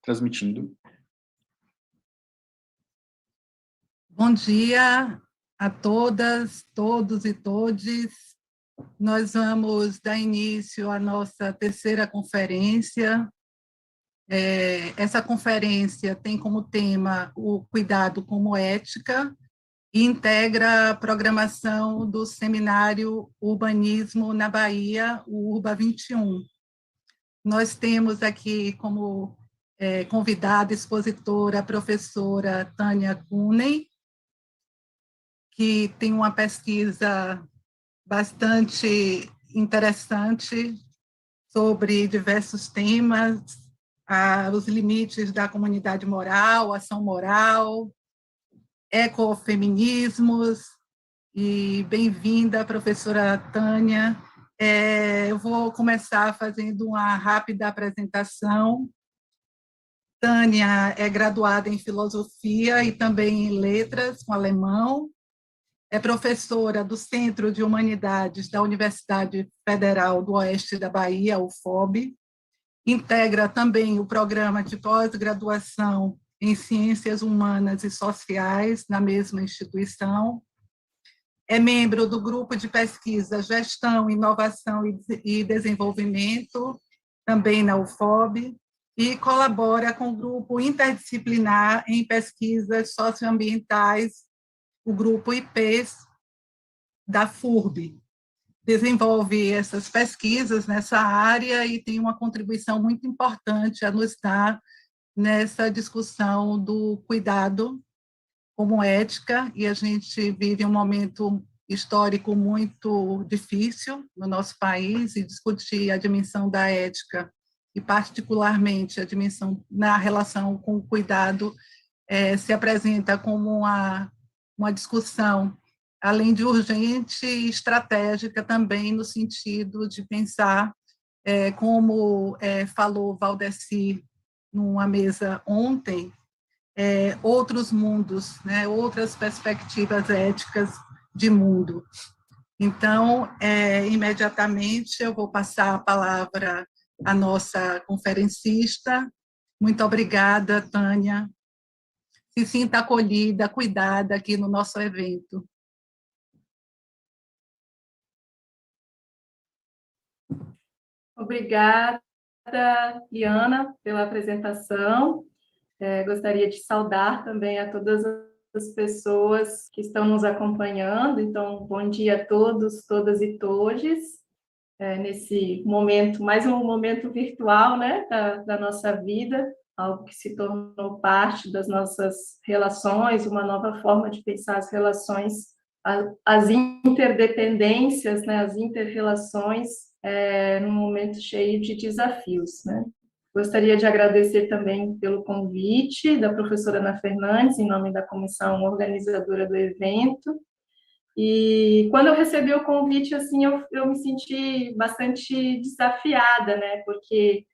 Transmitindo. Bom dia a todas, todos e todes. Nós vamos dar início à nossa terceira conferência. Essa conferência tem como tema o cuidado como ética e integra a programação do seminário Urbanismo na Bahia, o Urba 21. Nós temos aqui como convidada, expositora, a professora Tânia Cuney, que tem uma pesquisa bastante interessante sobre diversos temas, os limites da comunidade moral, ação moral, ecofeminismos, e bem-vinda, professora Tânia. Eu vou começar fazendo uma rápida apresentação. Tânia é graduada em Filosofia e também em Letras, com alemão, é professora do Centro de Humanidades da Universidade Federal do Oeste da Bahia, UFOB, integra também o programa de pós-graduação em Ciências Humanas e Sociais na mesma instituição, é membro do grupo de pesquisa Gestão, Inovação e Desenvolvimento, também na UFOB, e colabora com o grupo interdisciplinar em pesquisas socioambientais, o grupo IPES da FURB. Desenvolve essas pesquisas nessa área e tem uma contribuição muito importante a nos dar nessa discussão do cuidado como ética, e a gente vive um momento histórico muito difícil no nosso país, e discutir a dimensão da ética, e particularmente a dimensão na relação com o cuidado, se apresenta como uma discussão, além de urgente, estratégica também, no sentido de pensar, como falou Valdeci numa mesa ontem, outros mundos, né, outras perspectivas éticas de mundo. Então, imediatamente eu vou passar a palavra à nossa conferencista. Muito obrigada, Tânia. Se sinta acolhida, cuidada aqui no nosso evento. Obrigada, Liana, pela apresentação. Gostaria de saudar também a todas as pessoas que estão nos acompanhando. Então, bom dia a todos, todas e todes, nesse momento, mais um momento virtual, né, da nossa vida, algo que se tornou parte das nossas relações, uma nova forma de pensar as relações, as interdependências, né, as interrelações, num momento cheio de desafios, né. Gostaria de agradecer também pelo convite da professora Ana Fernandes, em nome da comissão organizadora do evento. E quando eu recebi o convite, assim, eu me senti bastante desafiada, né? Porque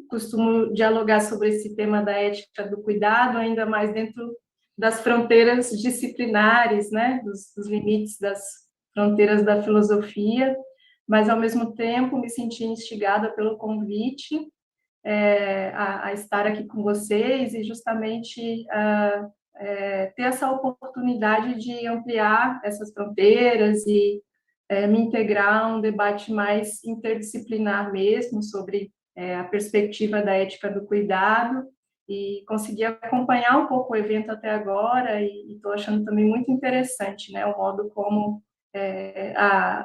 costumo dialogar sobre esse tema da ética do cuidado, ainda mais dentro das fronteiras disciplinares, né? Dos limites das fronteiras da filosofia, mas, ao mesmo tempo, me senti instigada pelo convite a estar aqui com vocês e justamente ter essa oportunidade de ampliar essas fronteiras e me integrar a um debate mais interdisciplinar mesmo sobre a perspectiva da ética do cuidado, e consegui acompanhar um pouco o evento até agora e estou achando também muito interessante, né, o modo como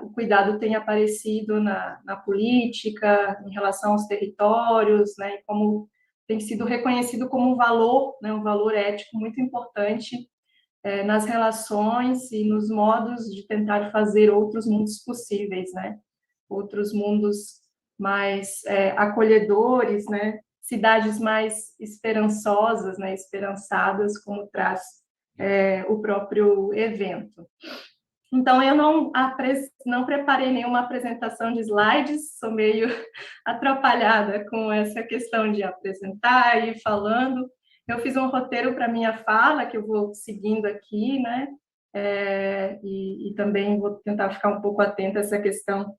o cuidado tem aparecido na política, em relação aos territórios, né, e como tem sido reconhecido como um valor, né, um valor ético muito importante nas relações e nos modos de tentar fazer outros mundos possíveis, né, outros mundos mais acolhedores, né, cidades mais esperançosas, né, esperançadas, como traz o próprio evento. Então, eu não preparei nenhuma apresentação de slides, sou meio atrapalhada com essa questão de apresentar e ir falando. Eu fiz um roteiro para minha fala, que eu vou seguindo aqui, né? E também vou tentar ficar um pouco atenta a essa questão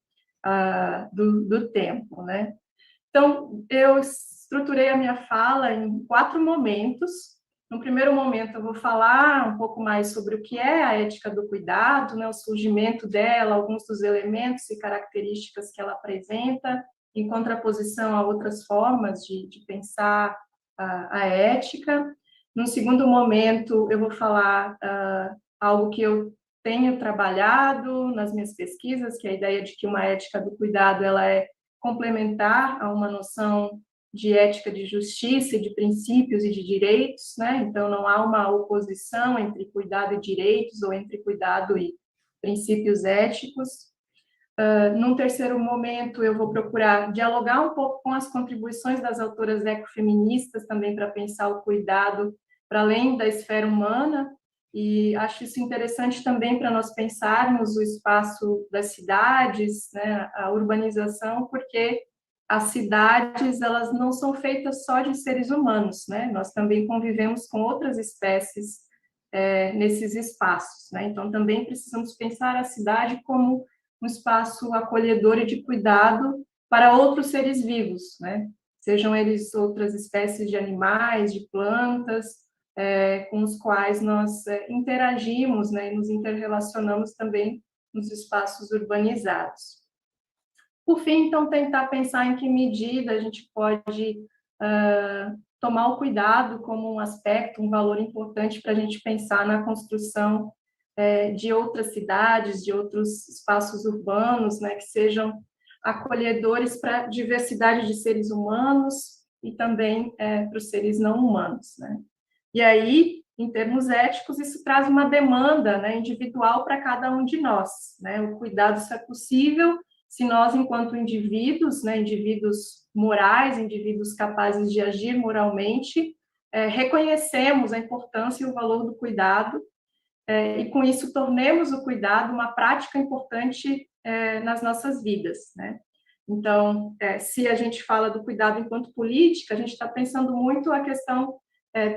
do tempo, né? Então, eu estruturei a minha fala em 4 momentos. No primeiro momento, eu vou falar um pouco mais sobre o que é a ética do cuidado, né, o surgimento dela, alguns dos elementos e características que ela apresenta, em contraposição a outras formas de pensar a ética. No segundo momento, eu vou falar algo que eu tenho trabalhado nas minhas pesquisas, que é a ideia de que uma ética do cuidado ela é complementar a uma noção de ética de justiça, de princípios e de direitos, né? Então, não há uma oposição entre cuidado e direitos ou entre cuidado e princípios éticos. Num terceiro momento, eu vou procurar dialogar um pouco com as contribuições das autoras ecofeministas também para pensar o cuidado para além da esfera humana, e acho isso interessante também para nós pensarmos o espaço das cidades, né, a urbanização, porque as cidades, elas não são feitas só de seres humanos, né? Nós também convivemos com outras espécies nesses espaços, né? Então, também precisamos pensar a cidade como um espaço acolhedor e de cuidado para outros seres vivos, né? Sejam eles outras espécies de animais, de plantas, com os quais nós interagimos, né? E nos interrelacionamos também nos espaços urbanizados. Por fim, então, tentar pensar em que medida a gente pode tomar o cuidado como um aspecto, um valor importante para a gente pensar na construção de outras cidades, de outros espaços urbanos, né, que sejam acolhedores para a diversidade de seres humanos e também para os seres não humanos, né? E aí, em termos éticos, isso traz uma demanda, né, individual para cada um de nós, né? O cuidado só é possível se nós, enquanto indivíduos, né, indivíduos morais, indivíduos capazes de agir moralmente, reconhecemos a importância e o valor do cuidado, e com isso tornemos o cuidado uma prática importante nas nossas vidas, né? Então, se a gente fala do cuidado enquanto política, a gente está pensando muito a questão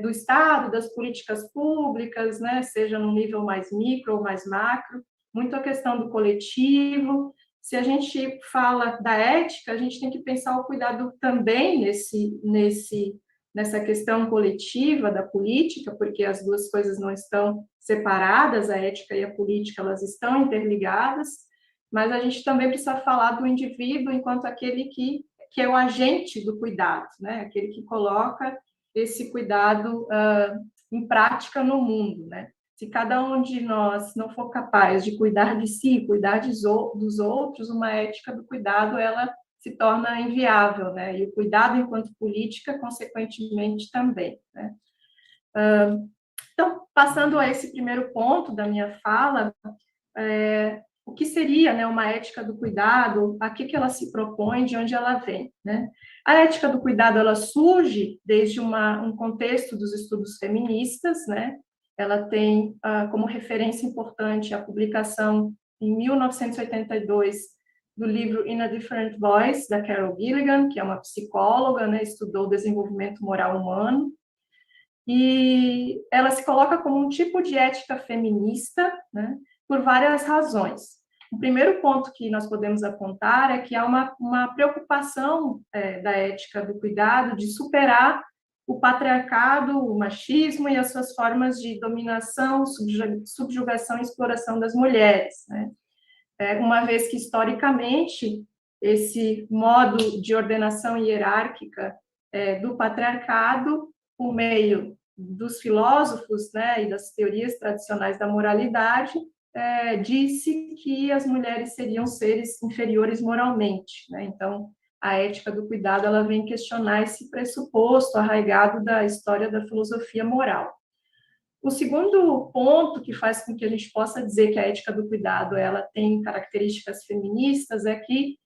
do Estado, das políticas públicas, né, seja no nível mais micro ou mais macro, muito a questão do coletivo. Se a gente fala da ética, a gente tem que pensar o cuidado também nessa questão coletiva da política, porque as duas coisas não estão separadas, a ética e a política, elas estão interligadas, mas a gente também precisa falar do indivíduo enquanto aquele que é o agente do cuidado, né? Aquele que coloca esse cuidado em prática no mundo, né? Se cada um de nós não for capaz de cuidar de si, cuidar dos outros, uma ética do cuidado, ela se torna inviável, né? E o cuidado enquanto política, consequentemente, também, né? Então, passando a esse primeiro ponto da minha fala, o que seria, né, uma ética do cuidado, a que ela se propõe, de onde ela vem, né? A ética do cuidado, ela surge desde um contexto dos estudos feministas, né? Ela tem como referência importante a publicação em 1982 do livro In a Different Voice, da Carol Gilligan, que é uma psicóloga, né? Estudou o desenvolvimento moral humano, e ela se coloca como um tipo de ética feminista, né? Por várias razões. O primeiro ponto que nós podemos apontar é que há uma preocupação da ética do cuidado de superar o patriarcado, o machismo e as suas formas de dominação, subjugação e exploração das mulheres, né? Uma vez que, historicamente, esse modo de ordenação hierárquica do patriarcado, por meio dos filósofos, né, e das teorias tradicionais da moralidade, disse que as mulheres seriam seres inferiores moralmente, né? Então, a ética do cuidado, ela vem questionar esse pressuposto arraigado da história da filosofia moral. O segundo ponto que faz com que a gente possa dizer que a ética do cuidado ela tem características feministas é que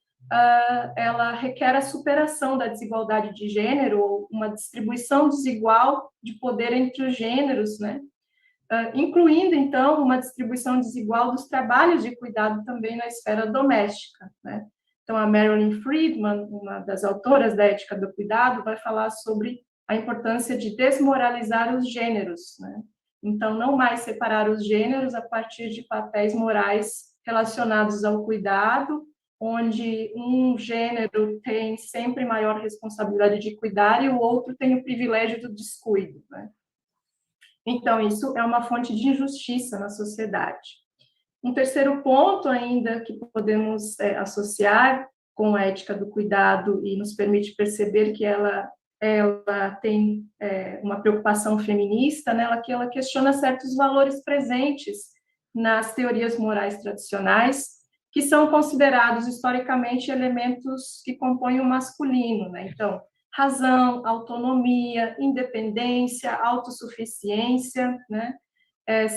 ela requer a superação da desigualdade de gênero, ou uma distribuição desigual de poder entre os gêneros, né? Incluindo, então, uma distribuição desigual dos trabalhos de cuidado também na esfera doméstica, né? Então, a Marilyn Friedman, uma das autoras da ética do cuidado, vai falar sobre a importância de desmoralizar os gêneros, né? Então, não mais separar os gêneros a partir de papéis morais relacionados ao cuidado onde um gênero tem sempre maior responsabilidade de cuidar e o outro tem o privilégio do descuido, né? Então, isso é uma fonte de injustiça na sociedade. Um terceiro ponto ainda que podemos associar com a ética do cuidado e nos permite perceber que ela tem uma preocupação feminista, né? Ela questiona certos valores presentes nas teorias morais tradicionais, que são considerados historicamente elementos que compõem o masculino, né? Então, razão, autonomia, independência, autossuficiência, né?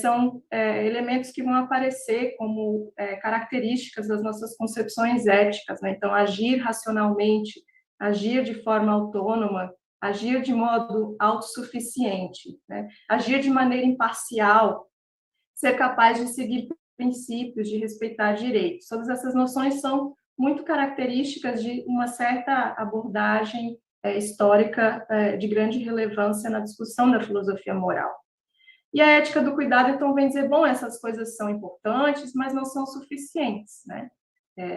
São elementos que vão aparecer como características das nossas concepções éticas, né? Então, agir racionalmente, agir de forma autônoma, agir de modo autossuficiente, né? Agir de maneira imparcial, ser capaz de seguir princípios, de respeitar direitos. Todas essas noções são muito características de uma certa abordagem histórica de grande relevância na discussão da filosofia moral. E a ética do cuidado, então, vem dizer, bom, essas coisas são importantes, mas não são suficientes, né?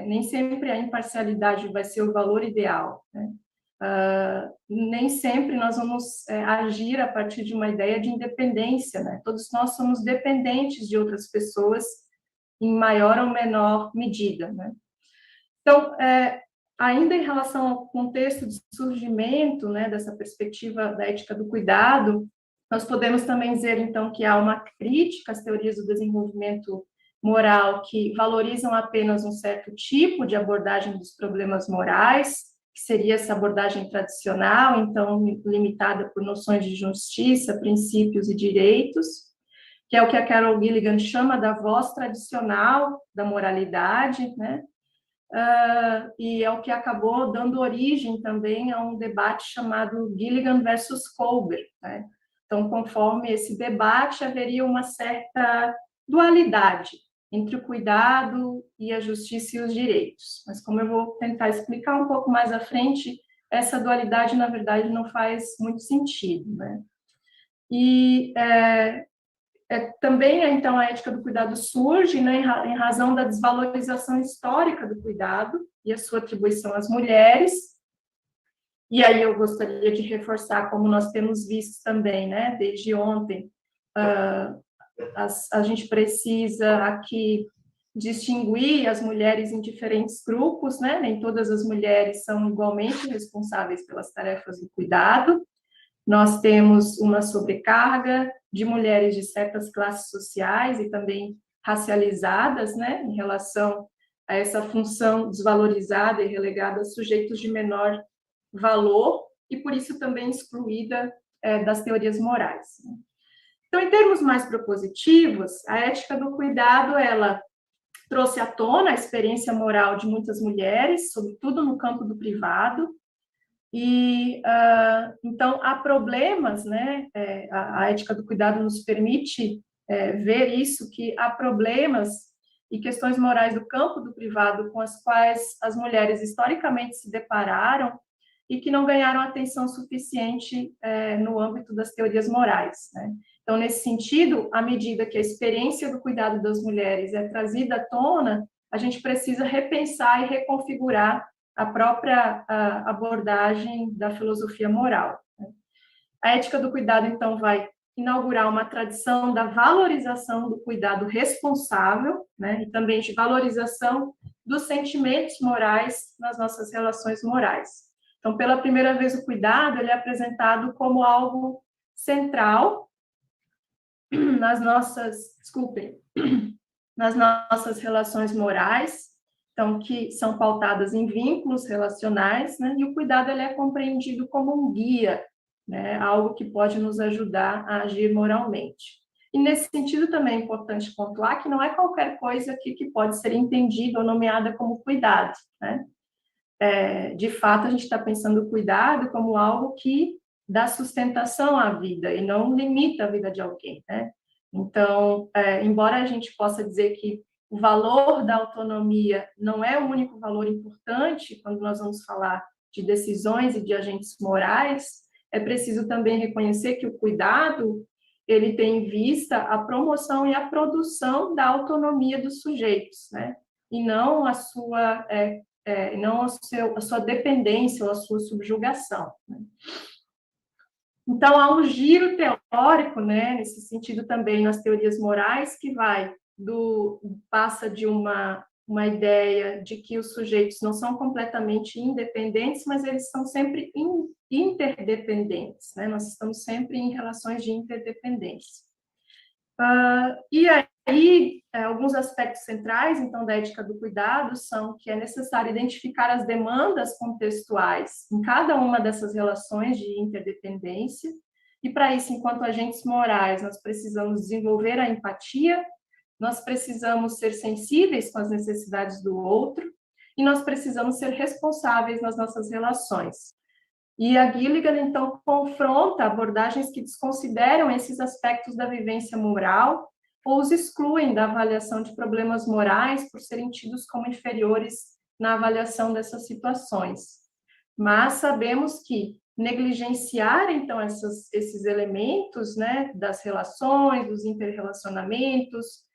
Nem sempre a imparcialidade vai ser o valor ideal, né? Nem sempre nós vamos agir a partir de uma ideia de independência, né? Todos nós somos dependentes de outras pessoas em maior ou menor medida, né? Então, ainda em relação ao contexto de surgimento, né, dessa perspectiva da ética do cuidado, nós podemos também dizer, então, que há uma crítica às teorias do desenvolvimento moral que valorizam apenas um certo tipo de abordagem dos problemas morais, que seria essa abordagem tradicional, então, limitada por noções de justiça, princípios e direitos, que é o que a Carol Gilligan chama da voz tradicional da moralidade, né? E é o que acabou dando origem também a um debate chamado Gilligan versus Kolber, né? Então, conforme esse debate, haveria uma certa dualidade entre o cuidado e a justiça e os direitos. Mas, como eu vou tentar explicar um pouco mais à frente, essa dualidade, na verdade, não faz muito sentido, né? E também, então, a ética do cuidado surge, né, em razão da desvalorização histórica do cuidado e a sua atribuição às mulheres. E aí eu gostaria de reforçar, como nós temos visto também, né, desde ontem, a gente precisa aqui distinguir as mulheres em diferentes grupos, né? Nem todas as mulheres são igualmente responsáveis pelas tarefas do cuidado. Nós temos uma sobrecarga de mulheres de certas classes sociais e também racializadas, né, em relação a essa função desvalorizada e relegada a sujeitos de menor valor e, por isso, também excluída das teorias morais. Então, em termos mais propositivos, a ética do cuidado, ela trouxe à tona a experiência moral de muitas mulheres, sobretudo no campo do privado, e, então, há problemas, né? A ética do cuidado nos permite ver isso, que há problemas e questões morais do campo do privado com as quais as mulheres historicamente se depararam e que não ganharam atenção suficiente no âmbito das teorias morais, né? Então, nesse sentido, à medida que a experiência do cuidado das mulheres é trazida à tona, a gente precisa repensar e reconfigurar a própria abordagem da filosofia moral. A ética do cuidado, então, vai inaugurar uma tradição da valorização do cuidado responsável, né, e também de valorização dos sentimentos morais nas nossas relações morais. Então, pela primeira vez, o cuidado ele é apresentado como algo central nas nossas relações morais, então, que são pautadas em vínculos relacionais, né? E o cuidado ele é compreendido como um guia, né? Algo que pode nos ajudar a agir moralmente. E, nesse sentido, também é importante pontuar que não é qualquer coisa aqui que pode ser entendida ou nomeada como cuidado, né? De fato, a gente está pensando o cuidado como algo que dá sustentação à vida e não limita a vida de alguém, né? Então, embora a gente possa dizer que o valor da autonomia não é o único valor importante quando nós vamos falar de decisões e de agentes morais, é preciso também reconhecer que o cuidado ele tem em vista a promoção e a produção da autonomia dos sujeitos, né? e não a sua a sua dependência ou a sua subjugação, né? Então, há um giro teórico, né, nesse sentido também nas teorias morais, que passa de uma ideia de que os sujeitos não são completamente independentes, mas eles são sempre interdependentes, né? Nós estamos sempre em relações de interdependência. E aí, alguns aspectos centrais, então, da ética do cuidado são que é necessário identificar as demandas contextuais em cada uma dessas relações de interdependência, e para isso, enquanto agentes morais, nós precisamos desenvolver a empatia, nós precisamos ser sensíveis com as necessidades do outro, e nós precisamos ser responsáveis nas nossas relações. E a Gilligan, então, confronta abordagens que desconsideram esses aspectos da vivência moral ou os excluem da avaliação de problemas morais por serem tidos como inferiores na avaliação dessas situações. Mas sabemos que negligenciar, então, esses elementos, né, das relações, dos interrelacionamentos,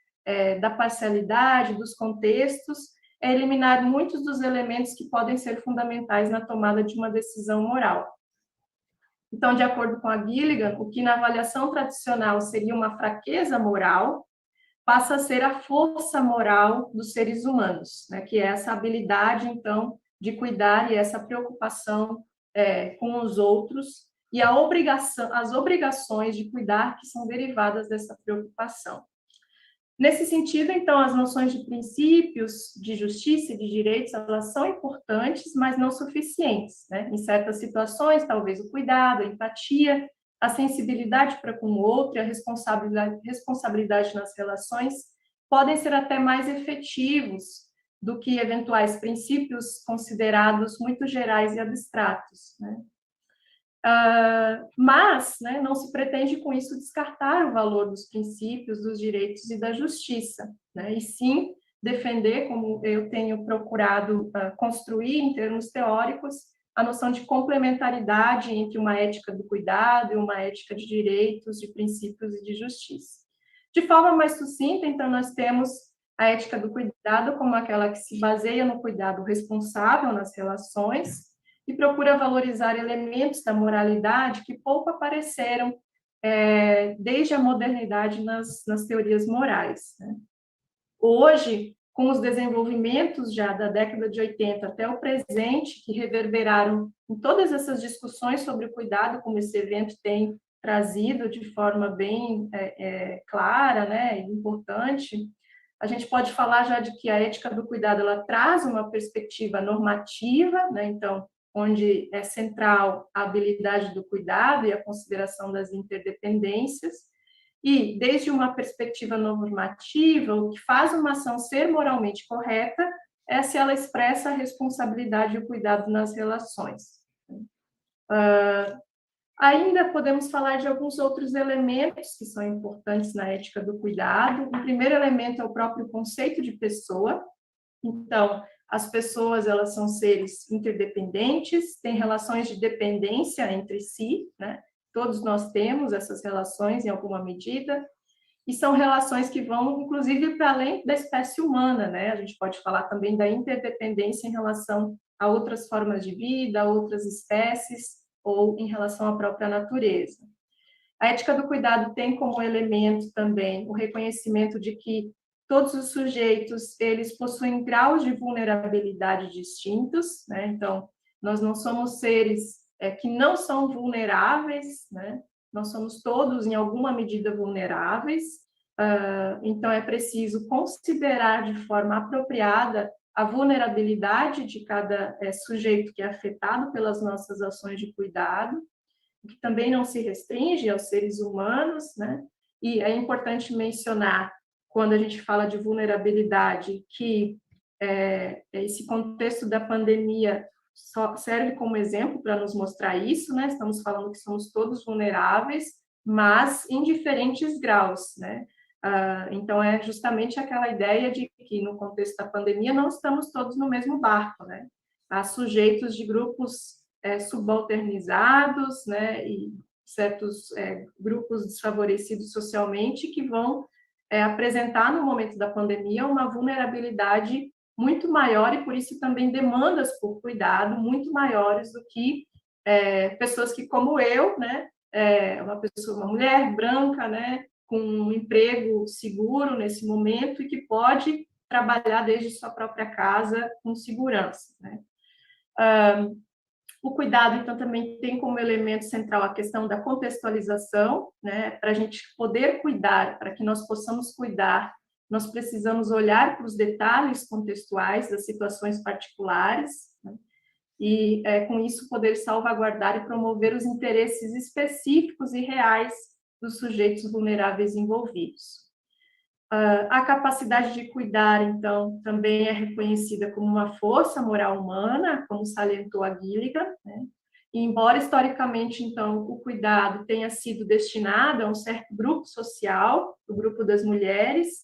da parcialidade, dos contextos, é eliminar muitos dos elementos que podem ser fundamentais na tomada de uma decisão moral. Então, de acordo com a Gilligan, o que na avaliação tradicional seria uma fraqueza moral, passa a ser a força moral dos seres humanos, né? Que é essa habilidade, então, de cuidar e essa preocupação com os outros e as obrigações de cuidar que são derivadas dessa preocupação. Nesse sentido, então, as noções de princípios de justiça e de direitos, elas são importantes, mas não suficientes, né? Em certas situações, talvez o cuidado, a empatia, a sensibilidade para com o outro e a responsabilidade nas relações podem ser até mais efetivos do que eventuais princípios considerados muito gerais e abstratos, né? Mas, né, não se pretende com isso descartar o valor dos princípios, dos direitos e da justiça, né, e sim defender, como eu tenho procurado construir em termos teóricos, a noção de complementaridade entre uma ética do cuidado e uma ética de direitos, de princípios e de justiça. De forma mais sucinta, então, nós temos a ética do cuidado como aquela que se baseia no cuidado responsável nas relações, e procura valorizar elementos da moralidade que pouco apareceram desde a modernidade nas teorias morais, né? Hoje, com os desenvolvimentos já da década de 80 até o presente, que reverberaram em todas essas discussões sobre o cuidado, como esse evento tem trazido de forma bem clara, né, e importante, a gente pode falar já de que a ética do cuidado ela traz uma perspectiva normativa, né, então, onde é central a habilidade do cuidado e a consideração das interdependências, e, desde uma perspectiva normativa, o que faz uma ação ser moralmente correta é se ela expressa a responsabilidade e o cuidado nas relações. Ainda podemos falar de alguns outros elementos que são importantes na ética do cuidado. O primeiro elemento é o próprio conceito de pessoa. Então, as pessoas, elas são seres interdependentes, têm relações de dependência entre si, né? Todos nós temos essas relações em alguma medida, e são relações que vão, inclusive, para além da espécie humana, né? A gente pode falar também da interdependência em relação a outras formas de vida, a outras espécies, ou em relação à própria natureza. A ética do cuidado tem como elemento também o reconhecimento de que todos os sujeitos, eles possuem graus de vulnerabilidade distintos, né? Então, nós não somos seres que não são vulneráveis, né? Nós somos todos, em alguma medida, vulneráveis. Então, é preciso considerar de forma apropriada a vulnerabilidade de cada sujeito que é afetado pelas nossas ações de cuidado, que também não se restringe aos seres humanos, né? E é importante mencionar, quando a gente fala de vulnerabilidade, que esse contexto da pandemia só serve como exemplo para nos mostrar isso, né? Estamos falando que somos todos vulneráveis, mas em diferentes graus, né? Então, é justamente aquela ideia de que, no contexto da pandemia, não estamos todos no mesmo barco, né? Há sujeitos de grupos subalternizados, né? E certos grupos desfavorecidos socialmente que vão apresentar, no momento da pandemia, uma vulnerabilidade muito maior e, por isso, também demandas por cuidado muito maiores do que pessoas que, como eu, né, uma mulher branca, né, com um emprego seguro nesse momento e que pode trabalhar desde sua própria casa com segurança, né? O cuidado, então, também tem como elemento central a questão da contextualização, né? Para a gente poder cuidar, para que nós possamos cuidar, nós precisamos olhar para os detalhes contextuais das situações particulares, né? E, com isso, poder salvaguardar e promover os interesses específicos e reais dos sujeitos vulneráveis envolvidos. A capacidade de cuidar, então, também é reconhecida como uma força moral humana, como salientou a Gilligan, né? E, embora historicamente, então, o cuidado tenha sido destinado a um certo grupo social, o grupo das mulheres,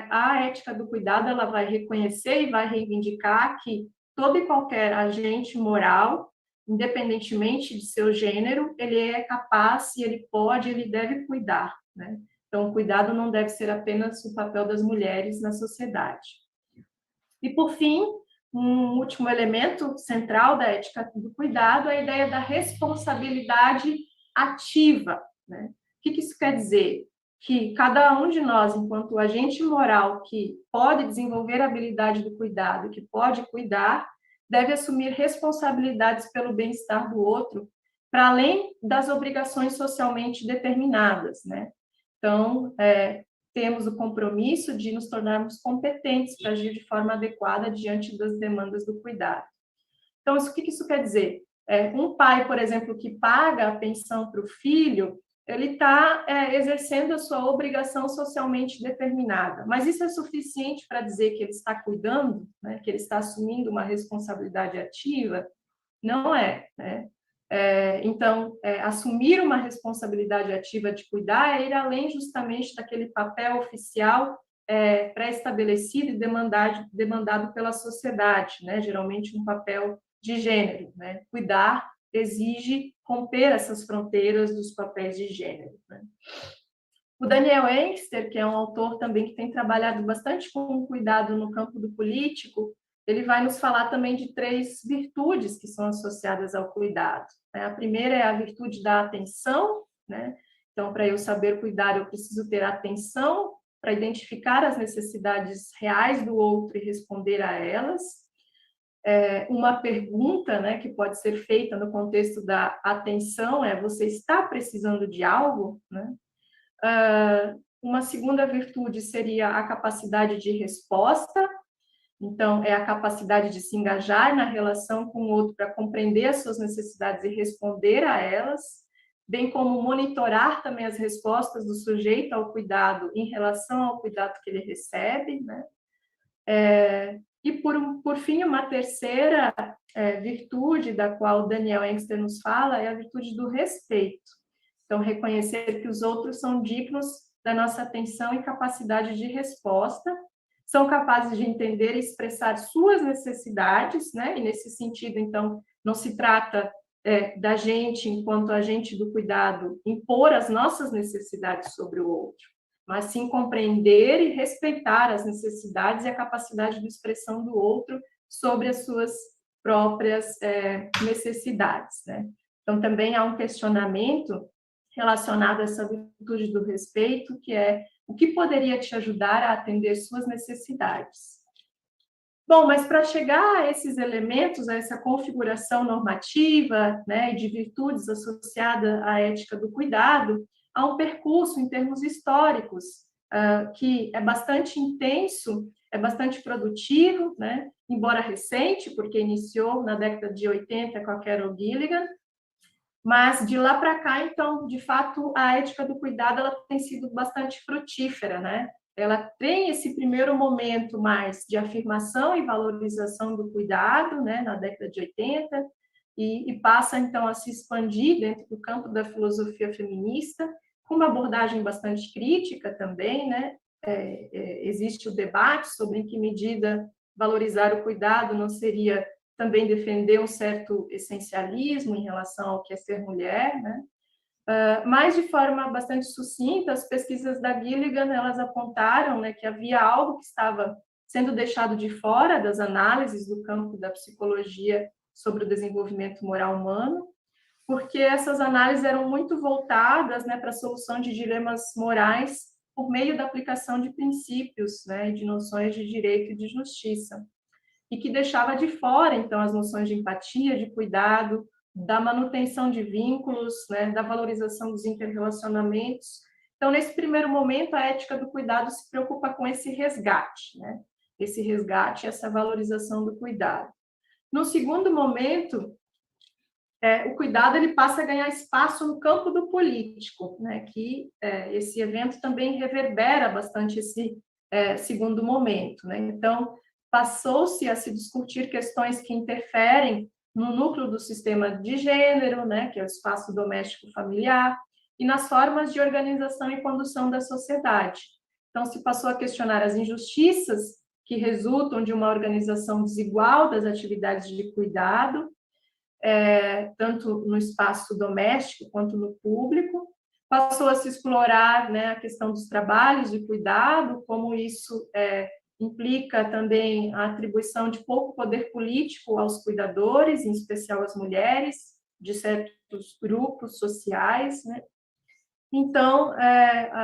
a ética do cuidado ela vai reconhecer e vai reivindicar que todo e qualquer agente moral, independentemente de seu gênero, ele é capaz e ele pode, ele deve cuidar, né? Então, o cuidado não deve ser apenas o papel das mulheres na sociedade. E, por fim, um último elemento central da ética do cuidado é a ideia da responsabilidade ativa, né? O que isso quer dizer? Que cada um de nós, enquanto agente moral que pode desenvolver a habilidade do cuidado, que pode cuidar, deve assumir responsabilidades pelo bem-estar do outro, para além das obrigações socialmente determinadas, né? Então, temos o compromisso de nos tornarmos competentes para agir de forma adequada diante das demandas do cuidado. Então, o que isso quer dizer? Um pai, por exemplo, que paga a pensão para o filho, ele está exercendo a sua obrigação socialmente determinada. Mas isso é suficiente para dizer que ele está cuidando, né? Que ele está assumindo uma responsabilidade ativa? Não é, né? Então, assumir uma responsabilidade ativa de cuidar é ir além justamente daquele papel oficial pré-estabelecido e demandado pela sociedade, né? Geralmente um papel de gênero, né? Cuidar exige romper essas fronteiras dos papéis de gênero, né? O Daniel Engster, que é um autor também que tem trabalhado bastante com o cuidado no campo do político, ele vai nos falar também de 3 virtudes que são associadas ao cuidado. A primeira é a virtude da atenção, né? Então, para eu saber cuidar, eu preciso ter atenção para identificar as necessidades reais do outro e responder a elas. Uma pergunta, né, que pode ser feita no contexto da atenção é: você está precisando de algo, né? Uma segunda virtude seria a capacidade de resposta. Então, é a capacidade de se engajar na relação com o outro para compreender as suas necessidades e responder a elas, bem como monitorar também as respostas do sujeito ao cuidado em relação ao cuidado que ele recebe, né? E, por fim, uma terceira virtude da qual Daniel Engster nos fala é a virtude do respeito. Então, reconhecer que os outros são dignos da nossa atenção e capacidade de resposta, são capazes de entender e expressar suas necessidades, né? E, nesse sentido, então, não se trata da gente, enquanto agente do cuidado, impor as nossas necessidades sobre o outro, mas sim compreender e respeitar as necessidades e a capacidade de expressão do outro sobre as suas próprias necessidades, né? Então, também há um questionamento relacionado a essa virtude do respeito, que é: o que poderia te ajudar a atender suas necessidades? Bom, mas para chegar a esses elementos, a essa configuração normativa, né, de virtudes associada à ética do cuidado, há um percurso em termos históricos que é bastante intenso, é bastante produtivo, né, embora recente, porque iniciou na década de 80 com a Carol Gilligan, mas de lá para cá, então, de fato, a ética do cuidado ela tem sido bastante frutífera, né? Ela tem esse primeiro momento mais de afirmação e valorização do cuidado, né, na década de 80, e passa, então, a se expandir dentro do campo da filosofia feminista, com uma abordagem bastante crítica também, né? Existe o debate sobre em que medida valorizar o cuidado não seria também defender um certo essencialismo em relação ao que é ser mulher, né? Mas, de forma bastante sucinta, as pesquisas da Gilligan, elas apontaram, né, que havia algo que estava sendo deixado de fora das análises do campo da psicologia sobre o desenvolvimento moral humano, porque essas análises eram muito voltadas, né, para a solução de dilemas morais por meio da aplicação de princípios, né, de noções de direito e de justiça, e que deixava de fora, então, as noções de empatia, de cuidado, da manutenção de vínculos, né, da valorização dos interrelacionamentos. Então, nesse primeiro momento, a ética do cuidado se preocupa com esse resgate, né, esse resgate, essa valorização do cuidado. No segundo momento, o cuidado ele passa a ganhar espaço no campo do político, né, que esse evento também reverbera bastante esse segundo momento, né? Então, passou-se a se discutir questões que interferem no núcleo do sistema de gênero, né, que é o espaço doméstico familiar, e nas formas de organização e condução da sociedade. Então, se passou a questionar as injustiças que resultam de uma organização desigual das atividades de cuidado, tanto no espaço doméstico quanto no público. Passou a se explorar, né, a questão dos trabalhos de cuidado, como isso implica também a atribuição de pouco poder político aos cuidadores, em especial às mulheres, de certos grupos sociais, né? Então,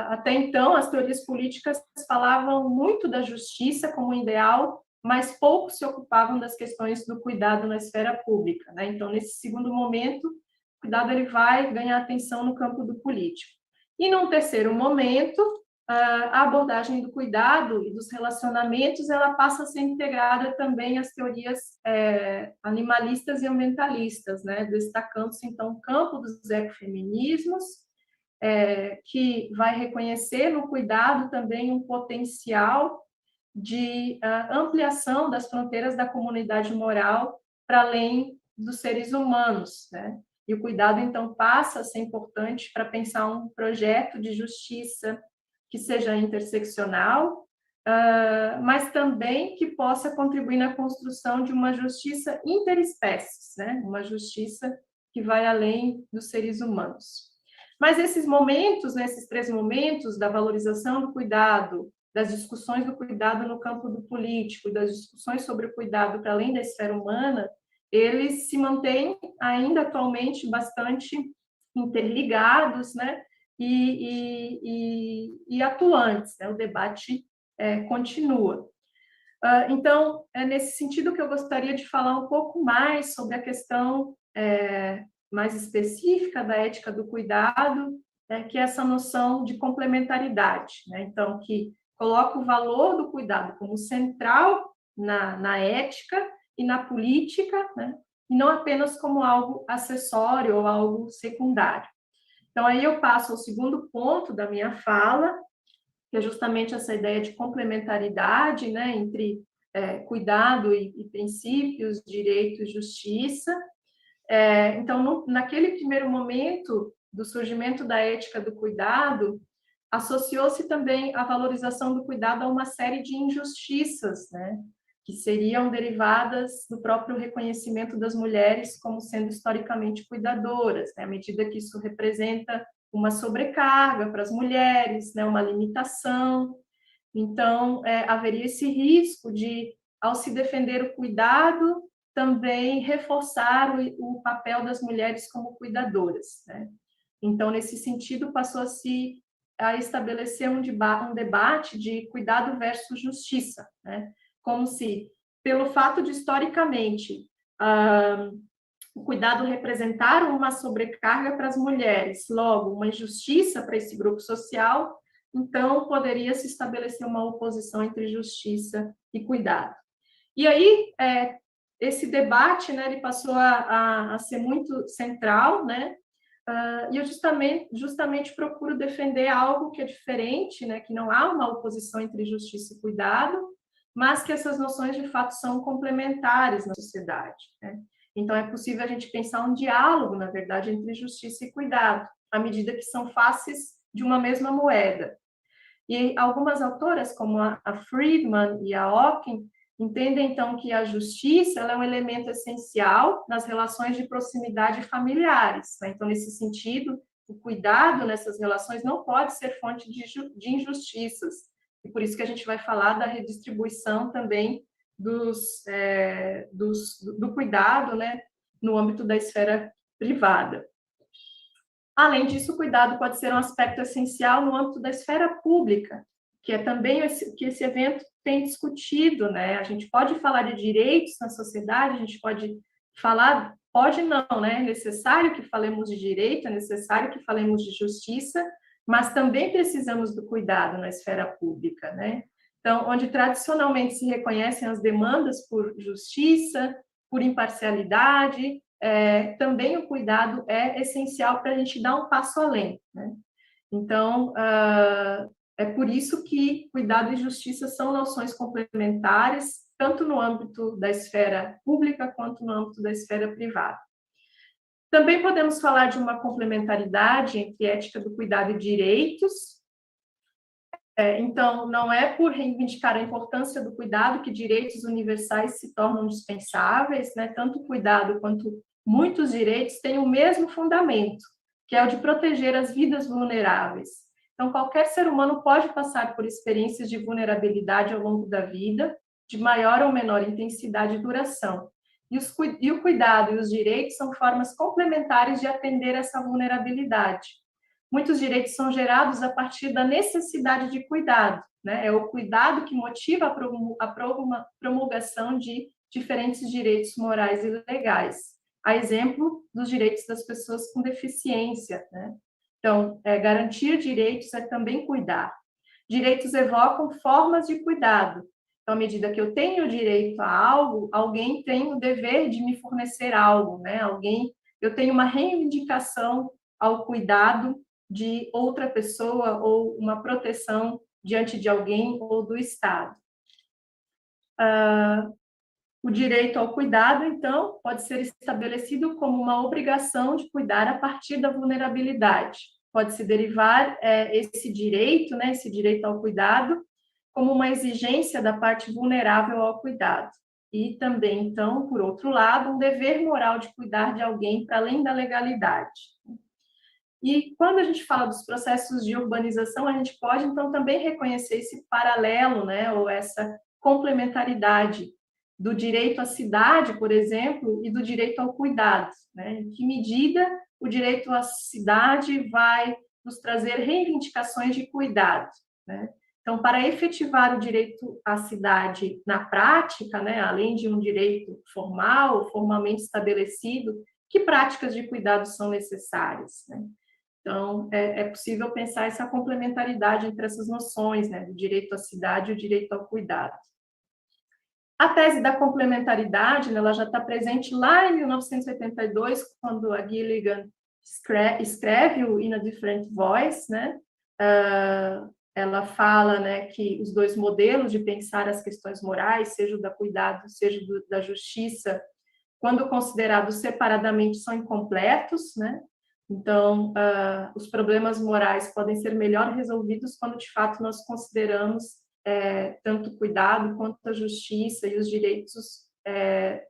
até então, as teorias políticas falavam muito da justiça como ideal, mas pouco se ocupavam das questões do cuidado na esfera pública, né? Então, nesse segundo momento, o cuidado ele vai ganhar atenção no campo do político. E num terceiro momento, a abordagem do cuidado e dos relacionamentos, ela passa a ser integrada também às teorias animalistas e ambientalistas, né? Destacando-se, então, o campo dos ecofeminismos, que vai reconhecer no cuidado também um potencial de ampliação das fronteiras da comunidade moral para além dos seres humanos, né? E o cuidado, então, passa a ser importante para pensar um projeto de justiça que seja interseccional, mas também que possa contribuir na construção de uma justiça interespécies, né? Uma justiça que vai além dos seres humanos. Mas esses momentos, né, esses três momentos da valorização do cuidado, das discussões do cuidado no campo do político, das discussões sobre o cuidado para além da esfera humana, eles se mantêm ainda atualmente bastante interligados, né, e atuantes, né? O debate continua. Então, é nesse sentido que eu gostaria de falar um pouco mais sobre a questão mais específica da ética do cuidado, né, que é essa noção de complementaridade, né? Então, que coloca o valor do cuidado como central na ética e na política, né? E não apenas como algo acessório ou algo secundário. Então, aí eu passo ao segundo ponto da minha fala, que é justamente essa ideia de complementaridade, né, entre cuidado e princípios, direito e justiça. Então, naquele primeiro momento do surgimento da ética do cuidado, associou-se também a valorização do cuidado a uma série de injustiças, né, que seriam derivadas do próprio reconhecimento das mulheres como sendo historicamente cuidadoras, né, à medida que isso representa uma sobrecarga para as mulheres, né, uma limitação. Então, haveria esse risco de, ao se defender o cuidado, também reforçar o papel das mulheres como cuidadoras, né? Então, nesse sentido, passou a estabelecer um debate de cuidado versus justiça, né? Como se, pelo fato de, historicamente, o cuidado representar uma sobrecarga para as mulheres, logo, uma injustiça para esse grupo social, então poderia se estabelecer uma oposição entre justiça e cuidado. E aí, esse debate, né, ele passou a ser muito central, né? E eu justamente procuro defender algo que é diferente, né, que não há uma oposição entre justiça e cuidado, mas que essas noções, de fato, são complementares na sociedade, né? Então, é possível a gente pensar um diálogo, na verdade, entre justiça e cuidado, à medida que são faces de uma mesma moeda. E algumas autoras, como a Friedman e a Ockham, entendem, então, que a justiça ela é um elemento essencial nas relações de proximidade familiares, né? Então, nesse sentido, o cuidado nessas relações não pode ser fonte de injustiças, e por isso que a gente vai falar da redistribuição também do cuidado, né, no âmbito da esfera privada. Além disso, o cuidado pode ser um aspecto essencial no âmbito da esfera pública, que é também que esse evento tem discutido, né? A gente pode falar de direitos na sociedade, a gente pode falar, pode não, né? É necessário que falemos de direito, é necessário que falemos de justiça, mas também precisamos do cuidado na esfera pública, né? Então, onde tradicionalmente se reconhecem as demandas por justiça, por imparcialidade, também o cuidado é essencial para a gente dar um passo além, né? Então, é por isso que cuidado e justiça são noções complementares, tanto no âmbito da esfera pública quanto no âmbito da esfera privada. Também podemos falar de uma complementaridade entre ética do cuidado e direitos. Então, não é por reivindicar a importância do cuidado que direitos universais se tornam dispensáveis, né? Tanto o cuidado quanto muitos direitos têm o mesmo fundamento, que é o de proteger as vidas vulneráveis. Então, qualquer ser humano pode passar por experiências de vulnerabilidade ao longo da vida, de maior ou menor intensidade e duração. E o cuidado e os direitos são formas complementares de atender essa vulnerabilidade. Muitos direitos são gerados a partir da necessidade de cuidado, né? É o cuidado que motiva a promulgação de diferentes direitos morais e legais. A exemplo dos direitos das pessoas com deficiência, né? Então, garantir direitos é também cuidar. Direitos evocam formas de cuidado. Então, à medida que eu tenho direito a algo, alguém tem o dever de me fornecer algo, né? Eu tenho uma reivindicação ao cuidado de outra pessoa ou uma proteção diante de alguém ou do Estado. O direito ao cuidado, então, pode ser estabelecido como uma obrigação de cuidar a partir da vulnerabilidade. Pode-se derivar esse direito, né, esse direito ao cuidado, como uma exigência da parte vulnerável ao cuidado. E também, então, por outro lado, um dever moral de cuidar de alguém para além da legalidade. E quando a gente fala dos processos de urbanização, a gente pode, então, também reconhecer esse paralelo, né, ou essa complementaridade do direito à cidade, por exemplo, e do direito ao cuidado, né? Em que medida o direito à cidade vai nos trazer reivindicações de cuidado, né? Então, para efetivar o direito à cidade na prática, né, além de um direito formal, formalmente estabelecido, que práticas de cuidado são necessárias, né? Então, é possível pensar essa complementaridade entre essas noções, né, do direito à cidade e o direito ao cuidado. A tese da complementaridade, né, ela já está presente lá em 1982, quando a Gilligan escreve o In a Different Voice, né? Ela fala, né, que os dois modelos de pensar as questões morais, seja o da cuidado, seja da justiça, quando considerados separadamente, são incompletos, né? Então, os problemas morais podem ser melhor resolvidos quando, de fato, nós consideramos tanto o cuidado quanto a justiça e os direitos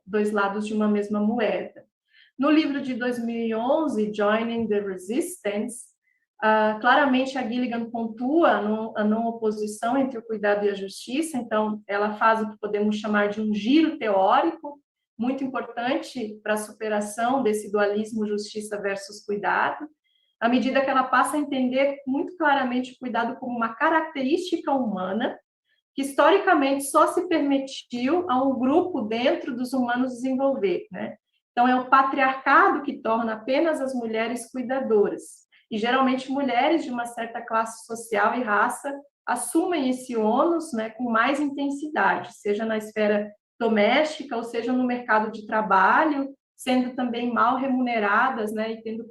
dois lados de uma mesma moeda. No livro de 2011, Joining the Resistance, claramente a Gilligan pontua a não oposição entre o cuidado e a justiça, então ela faz o que podemos chamar de um giro teórico, muito importante para a superação desse dualismo justiça versus cuidado, à medida que ela passa a entender muito claramente o cuidado como uma característica humana, que historicamente só se permitiu a um grupo dentro dos humanos desenvolver, né? Então, é o patriarcado que torna apenas as mulheres cuidadoras. E, geralmente, mulheres de uma certa classe social e raça assumem esse ônus, né, com mais intensidade, seja na esfera doméstica, ou seja no mercado de trabalho, sendo também mal remuneradas, né, e tendo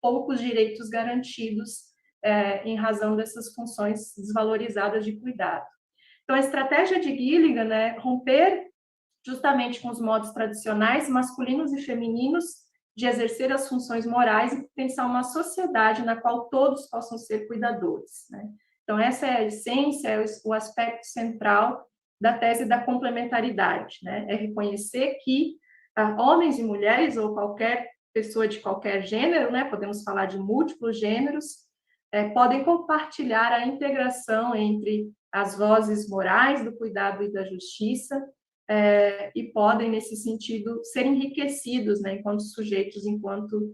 poucos direitos garantidos em razão dessas funções desvalorizadas de cuidado. Então, a estratégia de Gilligan é romper justamente com os modos tradicionais, masculinos e femininos, de exercer as funções morais e pensar uma sociedade na qual todos possam ser cuidadores, né? Então, essa é a essência, é o aspecto central da tese da complementaridade, né? É reconhecer que homens e mulheres, ou qualquer pessoa de qualquer gênero, né? Podemos falar de múltiplos gêneros, podem compartilhar a integração entre as vozes morais do cuidado e da justiça, e podem, nesse sentido, ser enriquecidos, né, enquanto sujeitos, enquanto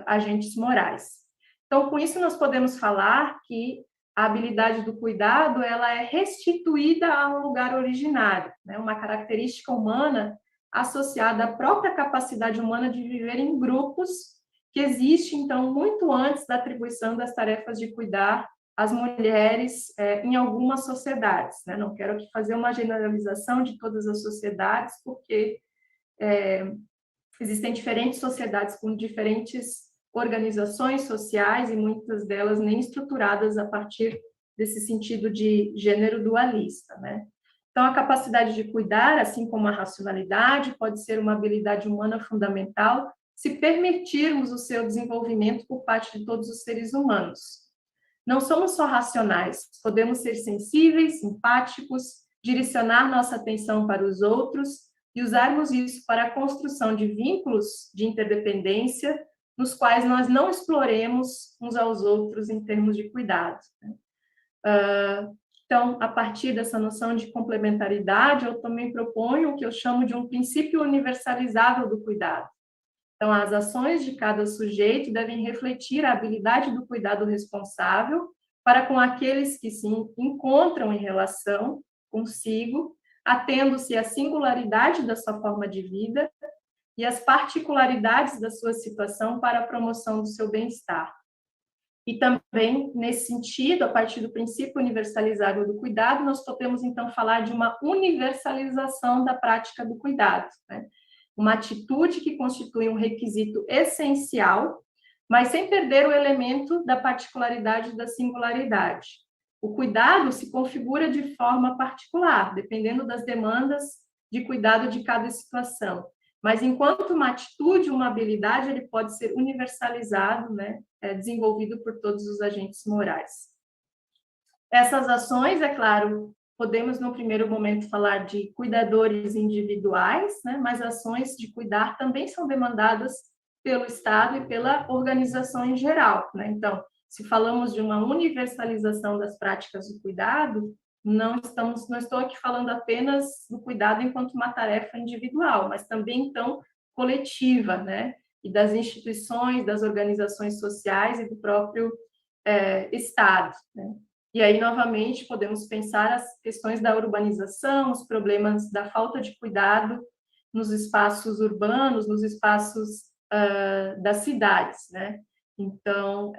agentes morais. Então, com isso, nós podemos falar que a habilidade do cuidado ela é restituída ao lugar originário, né, uma característica humana associada à própria capacidade humana de viver em grupos, que existe, então, muito antes da atribuição das tarefas de cuidar às mulheres em algumas sociedades, né? Não quero aqui fazer uma generalização de todas as sociedades, porque existem diferentes sociedades com diferentes organizações sociais e muitas delas nem estruturadas a partir desse sentido de gênero dualista, né? Então, a capacidade de cuidar, assim como a racionalidade, pode ser uma habilidade humana fundamental se permitirmos o seu desenvolvimento por parte de todos os seres humanos. Não somos só racionais, podemos ser sensíveis, empáticos, direcionar nossa atenção para os outros e usarmos isso para a construção de vínculos de interdependência, nos quais nós não exploremos uns aos outros em termos de cuidado. Então, a partir dessa noção de complementaridade, eu também proponho o que eu chamo de um princípio universalizável do cuidado. Então, as ações de cada sujeito devem refletir a habilidade do cuidado responsável para com aqueles que se encontram em relação consigo, atendo-se à singularidade da sua forma de vida e às particularidades da sua situação para a promoção do seu bem-estar. E também, nesse sentido, a partir do princípio universalizável do cuidado, nós podemos, então, falar de uma universalização da prática do cuidado, né? Uma atitude que constitui um requisito essencial, mas sem perder o elemento da particularidade da singularidade. O cuidado se configura de forma particular, dependendo das demandas de cuidado de cada situação. Mas, enquanto uma atitude, uma habilidade, ele pode ser universalizado, né, desenvolvido por todos os agentes morais. Essas ações, é claro, podemos, no primeiro momento, falar de cuidadores individuais, né, mas ações de cuidar também são demandadas pelo Estado e pela organização em geral, né? Então, se falamos de uma universalização das práticas do cuidado, não estou aqui falando apenas do cuidado enquanto uma tarefa individual, mas também, então, coletiva, né? E das instituições, das organizações sociais e do próprio Estado, né? E aí, novamente, podemos pensar as questões da urbanização, os problemas da falta de cuidado nos espaços urbanos, nos espaços das cidades, né? Então,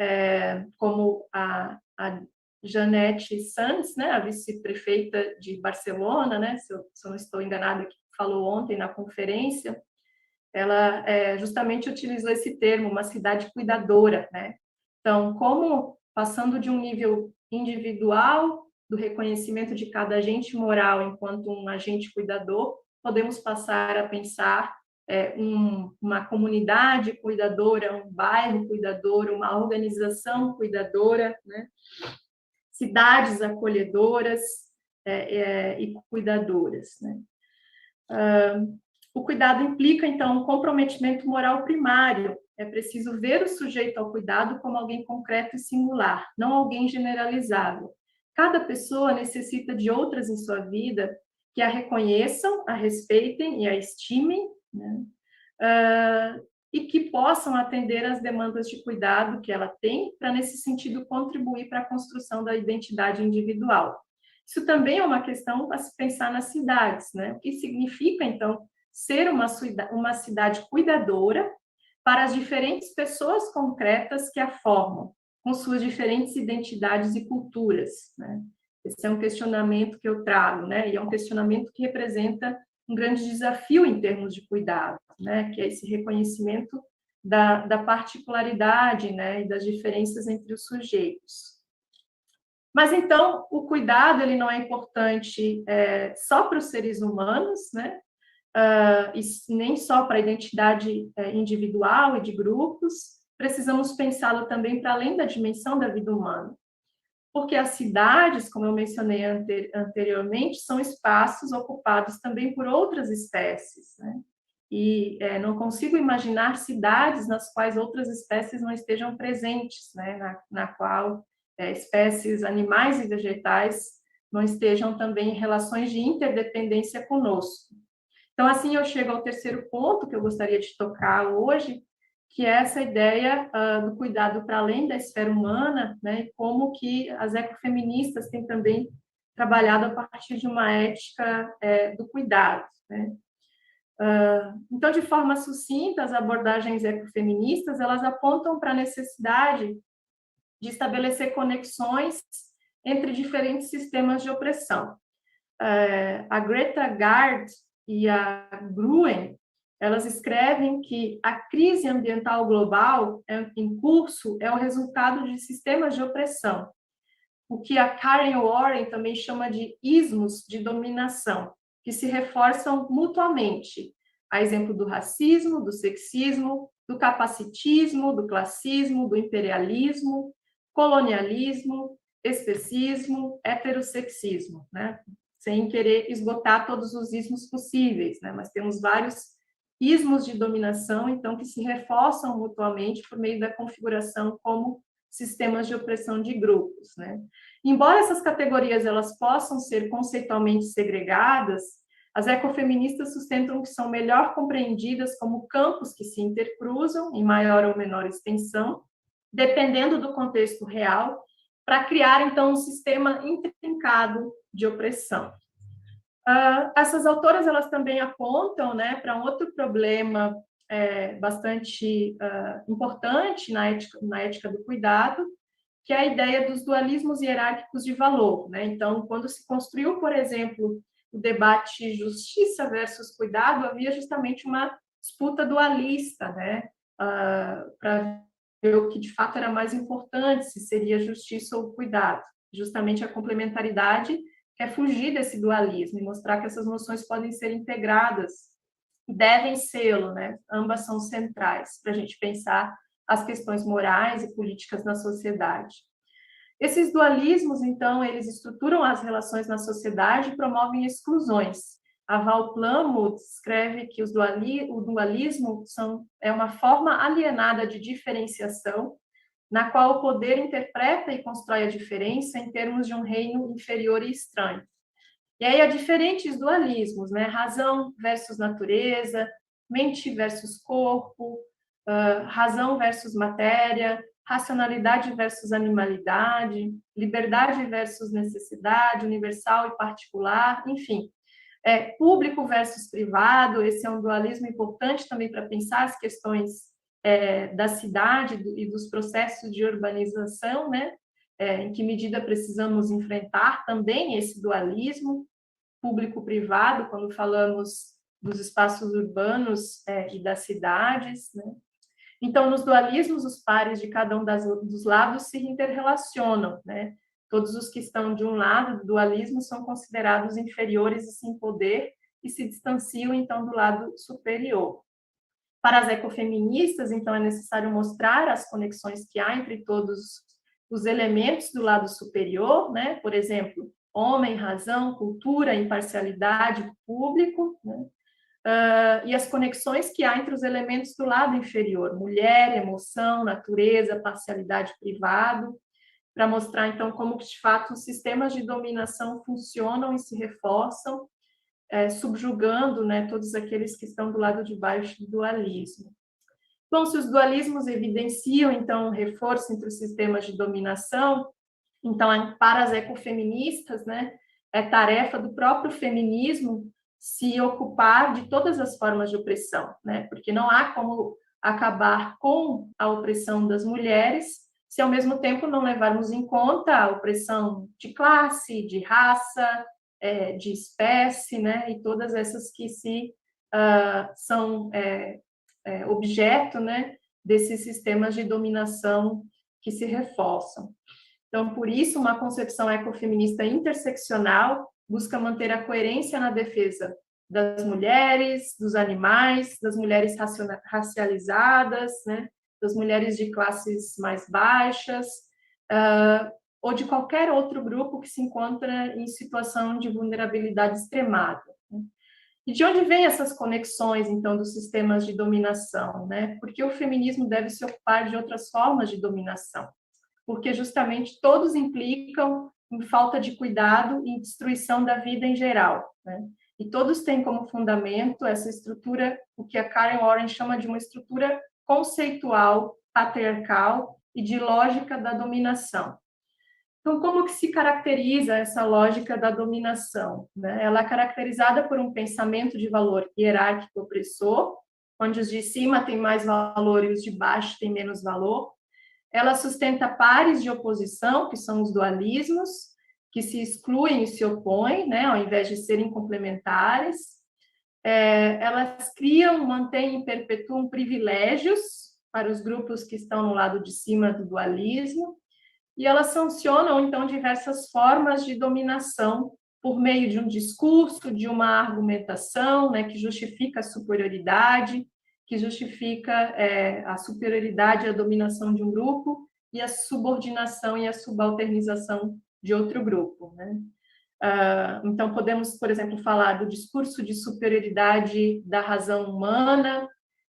como a Janete Sanz, né, a vice-prefeita de Barcelona, né, se eu não estou enganada, que falou ontem na conferência, ela justamente utilizou esse termo, uma cidade cuidadora, né? Então, como passando de um nível individual, do reconhecimento de cada agente moral enquanto um agente cuidador, podemos passar a pensar uma comunidade cuidadora, um bairro cuidador, uma organização cuidadora, né? Cidades acolhedoras e cuidadoras, né? O cuidado implica, então, um comprometimento moral primário. É preciso ver o sujeito ao cuidado como alguém concreto e singular, não alguém generalizável. Cada pessoa necessita de outras em sua vida que a reconheçam, a respeitem e a estimem, né? E que possam atender às demandas de cuidado que ela tem, para, nesse sentido, contribuir para a construção da identidade individual. Isso também é uma questão a se pensar nas cidades, né? O que significa, então, ser uma cidade cuidadora para as diferentes pessoas concretas que a formam, com suas diferentes identidades e culturas, né? Esse é um questionamento que eu trago, né? E é um questionamento que representa um grande desafio em termos de cuidado, né? Que é esse reconhecimento da particularidade, né? E das diferenças entre os sujeitos. Mas, então, o cuidado ele não é importante só para os seres humanos, né? E nem só para a identidade individual e de grupos, precisamos pensá-lo também para além da dimensão da vida humana. Porque as cidades, como eu mencionei anteriormente, são espaços ocupados também por outras espécies, né? E não consigo imaginar cidades nas quais outras espécies não estejam presentes, né? Na qual espécies animais e vegetais não estejam também em relações de interdependência conosco. Então, assim, eu chego ao terceiro ponto que eu gostaria de tocar hoje, que é essa ideia do cuidado para além da esfera humana, né, e como que as ecofeministas têm também trabalhado a partir de uma ética do cuidado, né. Então, de forma sucinta, as abordagens ecofeministas, elas apontam para a necessidade de estabelecer conexões entre diferentes sistemas de opressão. A Greta Gard e a Gruen, elas escrevem que a crise ambiental global em curso é o resultado de sistemas de opressão, o que a Karen Warren também chama de ismos de dominação, que se reforçam mutuamente, a exemplo do racismo, do sexismo, do capacitismo, do classismo, do imperialismo, colonialismo, especismo, heterossexismo, né? Sem querer esgotar todos os ismos possíveis, né? Mas temos vários ismos de dominação, então, que se reforçam mutuamente por meio da configuração como sistemas de opressão de grupos, né? Embora essas categorias elas possam ser conceitualmente segregadas, as ecofeministas sustentam que são melhor compreendidas como campos que se intercruzam em maior ou menor extensão, dependendo do contexto real, para criar, então, um sistema intrincado de opressão. Essas autoras, elas também apontam, né, para um outro problema bastante importante na ética do cuidado, que é a ideia dos dualismos hierárquicos de valor, né? Então, quando se construiu, por exemplo, o debate justiça versus cuidado, havia justamente uma disputa dualista, né? Para ver o que de fato era mais importante, se seria justiça ou cuidado. Justamente a complementaridade quer fugir desse dualismo e mostrar que essas noções podem ser integradas e devem sê-lo, né? Ambas são centrais para a gente pensar as questões morais e políticas na sociedade. Esses dualismos, então, eles estruturam as relações na sociedade e promovem exclusões. A Val Plumwood escreve que o dualismo é uma forma alienada de diferenciação, na qual o poder interpreta e constrói a diferença em termos de um reino inferior e estranho. E aí há diferentes dualismos, né? Razão versus natureza, mente versus corpo, razão versus matéria, racionalidade versus animalidade, liberdade versus necessidade, universal e particular, enfim. Público versus privado, esse é um dualismo importante também para pensar as questões da cidade e dos processos de urbanização, né? Em que medida precisamos enfrentar também esse dualismo público-privado, quando falamos dos espaços urbanos e das cidades, né? Então, nos dualismos, os pares de cada um dos lados se interrelacionam, né? Todos os que estão de um lado do dualismo são considerados inferiores e sem poder e se distanciam, então, do lado superior. Para as ecofeministas, então, é necessário mostrar as conexões que há entre todos os elementos do lado superior, né? Por exemplo, homem, razão, cultura, imparcialidade, público, né? E as conexões que há entre os elementos do lado inferior, mulher, emoção, natureza, parcialidade, privado, para mostrar, então, como que, de fato, os sistemas de dominação funcionam e se reforçam, subjugando, né, todos aqueles que estão do lado de baixo do dualismo. Bom, se os dualismos evidenciam, então, um reforço entre os sistemas de dominação, então, para as ecofeministas, né, é tarefa do próprio feminismo se ocupar de todas as formas de opressão, né, porque não há como acabar com a opressão das mulheres se, ao mesmo tempo, não levarmos em conta a opressão de classe, de raça, de espécie, né, e todas essas que são objeto, né, desses sistemas de dominação que se reforçam. Então, por isso, uma concepção ecofeminista interseccional busca manter a coerência na defesa das mulheres, dos animais, das mulheres racializadas, né, das mulheres de classes mais baixas, ou de qualquer outro grupo que se encontra em situação de vulnerabilidade extremada. E de onde vêm essas conexões, então, dos sistemas de dominação, né? Porque o feminismo deve se ocupar de outras formas de dominação, porque justamente todos implicam em falta de cuidado e destruição da vida em geral, né? E todos têm como fundamento essa estrutura, o que a Karen Warren chama de uma estrutura conceitual, patriarcal e de lógica da dominação. Então, como que se caracteriza essa lógica da dominação, né? Ela é caracterizada por um pensamento de valor hierárquico opressor, onde os de cima têm mais valor e os de baixo têm menos valor. Ela sustenta pares de oposição, que são os dualismos, que se excluem e se opõem, né, ao invés de serem complementares. Elas criam, mantêm e perpetuam privilégios para os grupos que estão no lado de cima do dualismo, e elas sancionam, então, diversas formas de dominação por meio de um discurso, de uma argumentação, né, que justifica a superioridade, que justifica a superioridade e a dominação de um grupo e a subordinação e a subalternização de outro grupo, né? Então, podemos, por exemplo, falar do discurso de superioridade da razão humana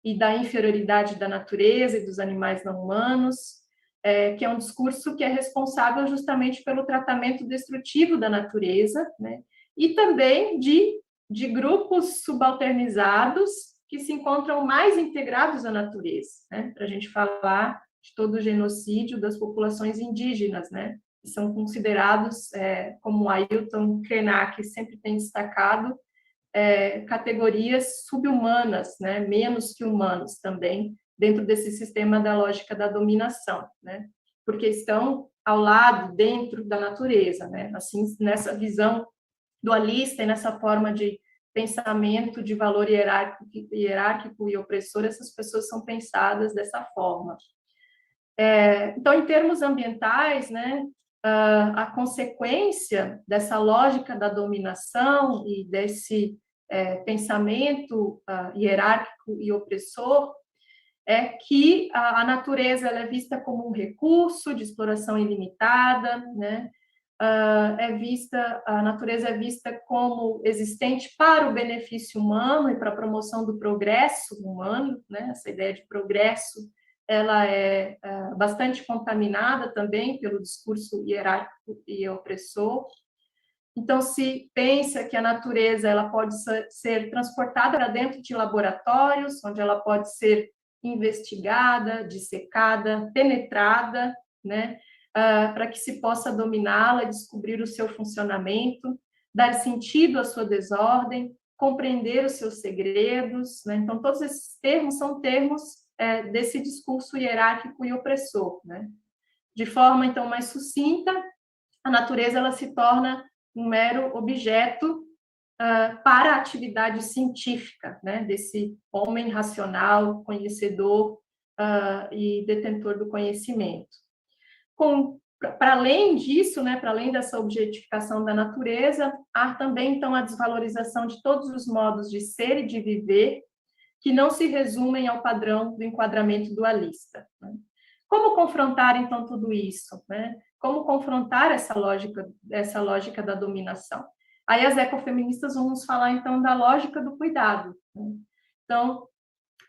e da inferioridade da natureza e dos animais não humanos, que é um discurso que é responsável justamente pelo tratamento destrutivo da natureza, né? E também de grupos subalternizados que se encontram mais integrados à natureza, né? Para a gente falar de todo o genocídio das populações indígenas, né? Que são considerados, como Ailton Krenak sempre tem destacado, categorias subhumanas, né? Menos que humanos também, dentro desse sistema da lógica da dominação, né? Porque estão ao lado, dentro da natureza, né? Assim, nessa visão dualista e nessa forma de pensamento de valor hierárquico e opressor, essas pessoas são pensadas dessa forma. Então, em termos ambientais, né, a consequência dessa lógica da dominação e desse pensamento hierárquico e opressor é que a natureza ela é vista como um recurso de exploração ilimitada, né? A natureza é vista como existente para o benefício humano e para a promoção do progresso humano, né? Essa ideia de progresso ela é bastante contaminada também pelo discurso hierárquico e opressor. Então, se pensa que a natureza ela pode ser transportada para dentro de laboratórios, onde ela pode ser investigada, dissecada, penetrada, né? Para que se possa dominá-la, descobrir o seu funcionamento, dar sentido à sua desordem, compreender os seus segredos, né? Então, todos esses termos são termos desse discurso hierárquico e opressor, né? De forma, então, mais sucinta, a natureza ela se torna um mero objeto para a atividade científica, né? Desse homem racional, conhecedor e detentor do conhecimento. Para além disso, né, para além dessa objetificação da natureza, há também, então, a desvalorização de todos os modos de ser e de viver que não se resumem ao padrão do enquadramento dualista, né? Como confrontar, então, tudo isso, né? Como confrontar essa lógica da dominação? Aí as ecofeministas vão nos falar, então, da lógica do cuidado, né? Então,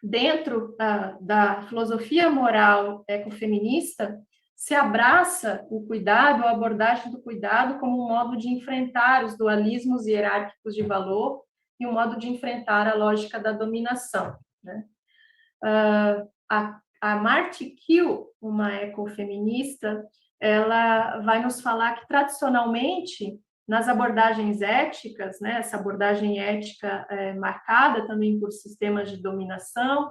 dentro da filosofia moral ecofeminista, se abraça o cuidado, a abordagem do cuidado como um modo de enfrentar os dualismos hierárquicos de valor e um modo de enfrentar a lógica da dominação, né? A Marti Kiel, uma ecofeminista, ela vai nos falar que, tradicionalmente, nas abordagens éticas, né, essa abordagem ética marcada também por sistemas de dominação,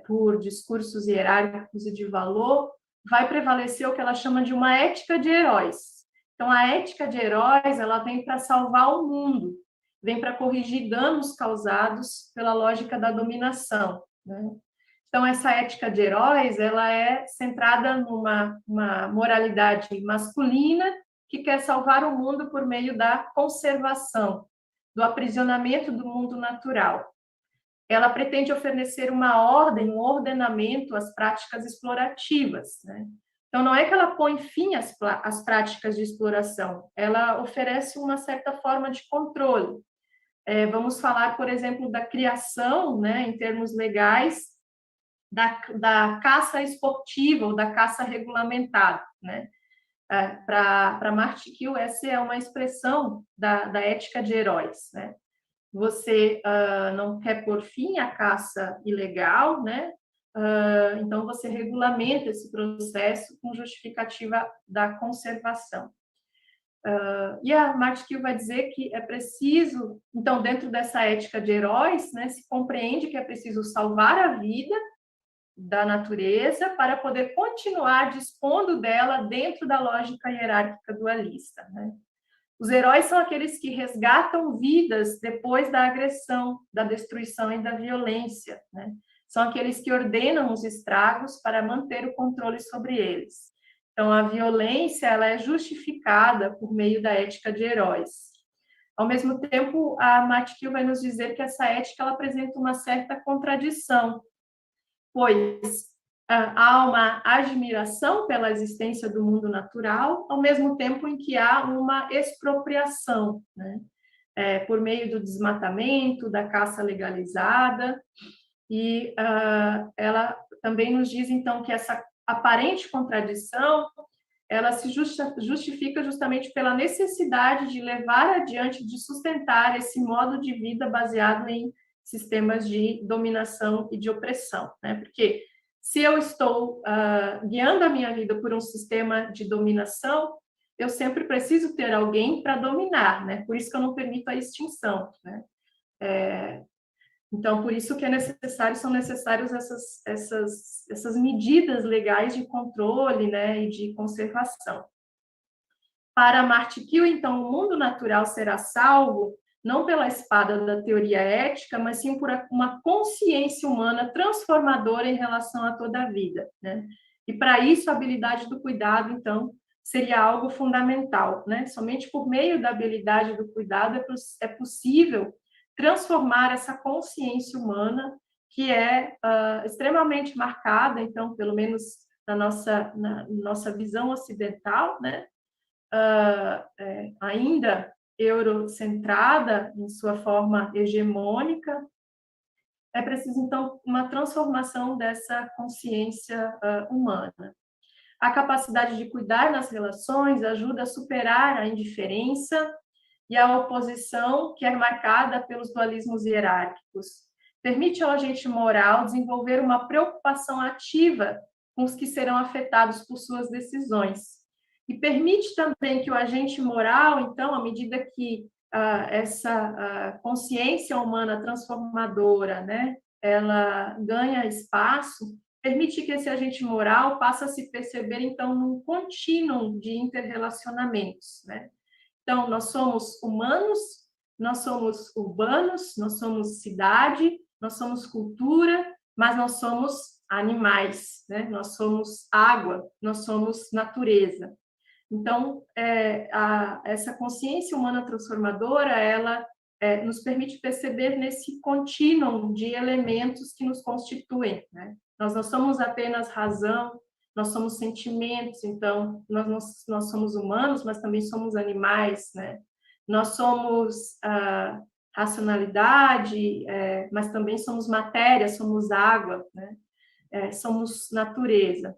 por discursos hierárquicos e de valor, vai prevalecer o que ela chama de uma ética de heróis. Então, a ética de heróis ela vem para salvar o mundo, vem para corrigir danos causados pela lógica da dominação, né? Então, essa ética de heróis ela é centrada numa moralidade masculina que quer salvar o mundo por meio da conservação, do aprisionamento do mundo natural. Ela pretende oferecer uma ordem, um ordenamento às práticas explorativas, né? Então, não é que ela põe fim às práticas de exploração, ela oferece uma certa forma de controle. Vamos falar, por exemplo, da criação, né, em termos legais, da caça esportiva ou da caça regulamentada, né? Para Marty Kiel, essa é uma expressão da ética de heróis, né? Você não quer pôr fim à caça ilegal, né? Então você regulamenta esse processo com justificativa da conservação. E a Marty Kiel vai dizer que é preciso, então, dentro dessa ética de heróis, né, se compreende que é preciso salvar a vida da natureza para poder continuar dispondo dela dentro da lógica hierárquica dualista, né? Os heróis são aqueles que resgatam vidas depois da agressão, da destruição e da violência, né? São aqueles que ordenam os estragos para manter o controle sobre eles. Então, a violência ela é justificada por meio da ética de heróis. Ao mesmo tempo, a Marty Kiel vai nos dizer que essa ética ela apresenta uma certa contradição, pois há uma admiração pela existência do mundo natural, ao mesmo tempo em que há uma expropriação, né? Por meio do desmatamento, da caça legalizada, e ela também nos diz, então, que essa aparente contradição, ela se justifica justamente pela necessidade de levar adiante, de sustentar esse modo de vida baseado em sistemas de dominação e de opressão, né? Porque se eu estou guiando a minha vida por um sistema de dominação, eu sempre preciso ter alguém para dominar, né? Por isso que eu não permito a extinção, né? Então, por isso que são necessárias essas medidas legais de controle, né, e de conservação. Para Marty Kiel, então, o mundo natural será salvo não pela espada da teoria ética, mas sim por uma consciência humana transformadora em relação a toda a vida, né? E para isso a habilidade do cuidado, então, seria algo fundamental, né? Somente por meio da habilidade do cuidado é possível transformar essa consciência humana que é extremamente marcada, então, pelo menos na nossa visão ocidental, né? Ainda eurocentrada em sua forma hegemônica, é preciso, então, uma transformação dessa consciência humana. A capacidade de cuidar nas relações ajuda a superar a indiferença e a oposição que é marcada pelos dualismos hierárquicos. Permite ao agente moral desenvolver uma preocupação ativa com os que serão afetados por suas decisões. E permite também que o agente moral, então, à medida que essa consciência humana transformadora, né, ela ganha espaço, permite que esse agente moral passe a se perceber, então, num contínuo de interrelacionamentos, né? Então, nós somos humanos, nós somos urbanos, nós somos cidade, nós somos cultura, mas nós somos animais, né? Nós somos água, nós somos natureza. Então, essa consciência humana transformadora, ela nos permite perceber nesse contínuo de elementos que nos constituem, né? Nós não somos apenas razão, nós somos sentimentos, então, nós somos humanos, mas também somos animais, né? Nós somos racionalidade, mas também somos matéria, somos água, né? Somos natureza,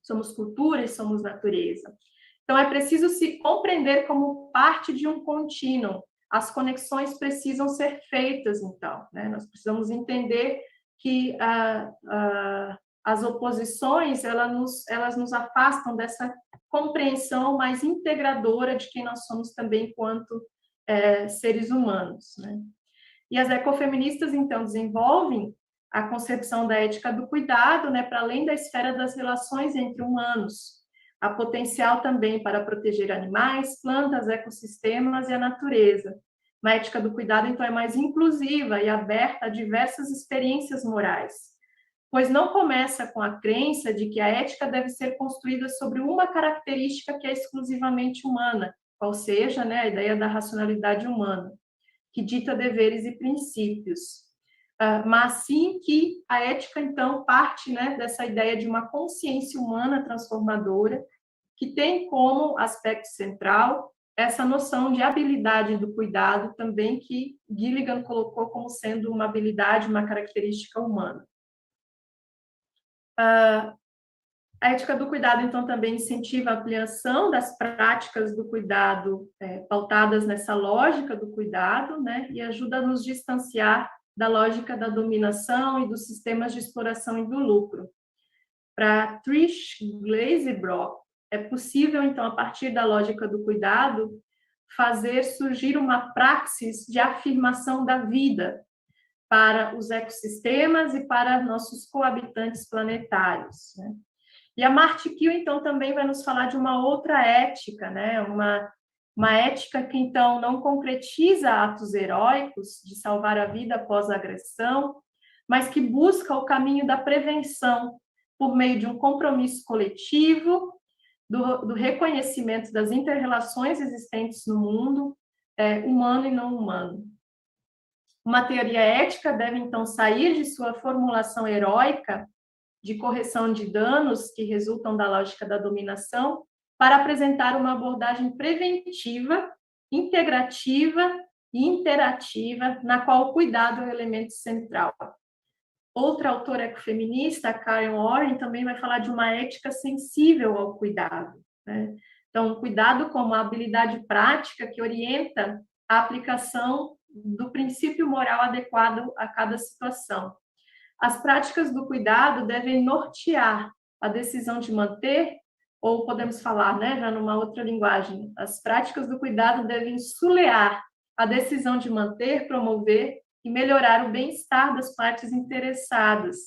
somos cultura e somos natureza. Então, é preciso se compreender como parte de um contínuo. As conexões precisam ser feitas, então, né? Nós precisamos entender que as oposições, elas nos afastam dessa compreensão mais integradora de quem nós somos também enquanto seres humanos, né? E as ecofeministas, então, desenvolvem a concepção da ética do cuidado, né, para além da esfera das relações entre humanos. Há potencial também para proteger animais, plantas, ecossistemas e a natureza. A ética do cuidado, então, é mais inclusiva e aberta a diversas experiências morais, pois não começa com a crença de que a ética deve ser construída sobre uma característica que é exclusivamente humana, qual seja, né, a ideia da racionalidade humana, que dita deveres e princípios. Mas sim que a ética, então, parte, né, dessa ideia de uma consciência humana transformadora, que tem como aspecto central essa noção de habilidade do cuidado também, que Gilligan colocou como sendo uma habilidade, uma característica humana. A ética do cuidado, então, também incentiva a ampliação das práticas do cuidado pautadas nessa lógica do cuidado, né, e ajuda a nos distanciar da lógica da dominação e dos sistemas de exploração e do lucro. Para Trish Glazebrook, é possível, então, a partir da lógica do cuidado, fazer surgir uma praxis de afirmação da vida para os ecossistemas e para nossos coabitantes planetários, né? E a Marty Kiel, então, também vai nos falar de uma outra ética, né? Uma ética que, então, não concretiza atos heróicos de salvar a vida após a agressão, mas que busca o caminho da prevenção por meio de um compromisso coletivo, do reconhecimento das inter-relações existentes no mundo, humano e não humano. Uma teoria ética deve, então, sair de sua formulação heróica de correção de danos que resultam da lógica da dominação, para apresentar uma abordagem preventiva, integrativa e interativa, na qual o cuidado é o elemento central. Outra autora ecofeminista, Karen Warren, também vai falar de uma ética sensível ao cuidado, né? Então, o cuidado como a habilidade prática que orienta a aplicação do princípio moral adequado a cada situação. As práticas do cuidado devem nortear a decisão de manter, ou podemos falar, né, já numa outra linguagem, as práticas do cuidado devem sulear a decisão de manter, promover e melhorar o bem-estar das partes interessadas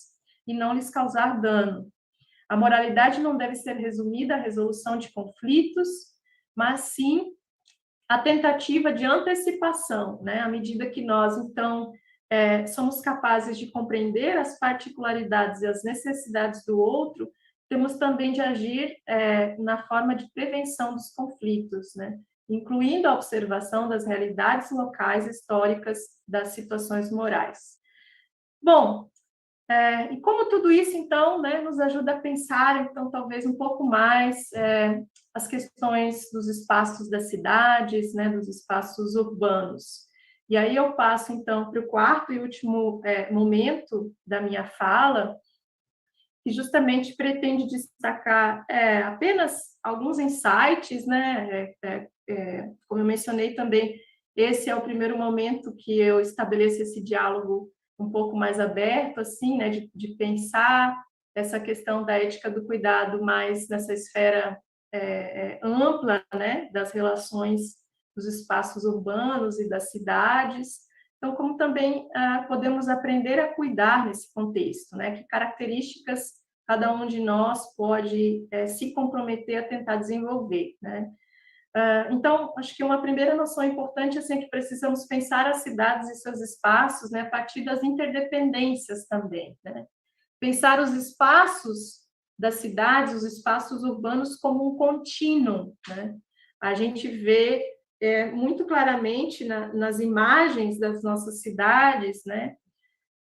e não lhes causar dano. A moralidade não deve ser resumida à resolução de conflitos, mas sim a tentativa de antecipação, né, à medida que nós, então, somos capazes de compreender as particularidades e as necessidades do outro, temos também de agir na forma de prevenção dos conflitos, né? Incluindo a observação das realidades locais históricas das situações morais. Bom, e como tudo isso, então, né, nos ajuda a pensar, então, talvez um pouco mais as questões dos espaços das cidades, né, dos espaços urbanos. E aí eu passo, então, para o quarto e último momento da minha fala, que justamente pretende destacar apenas alguns insights, né? Como eu mencionei também, esse é o primeiro momento que eu estabeleço esse diálogo um pouco mais aberto, assim, né? De pensar essa questão da ética do cuidado mais nessa esfera ampla, né? Das relações dos espaços urbanos e das cidades. Então, como também podemos aprender a cuidar nesse contexto, né? Que características cada um de nós pode se comprometer a tentar desenvolver, né? Então, acho que uma primeira noção importante é que precisamos pensar as cidades e seus espaços, né, a partir das interdependências também, né? Pensar os espaços das cidades, os espaços urbanos como um contínuo, né? A gente vê muito claramente nas imagens das nossas cidades, né,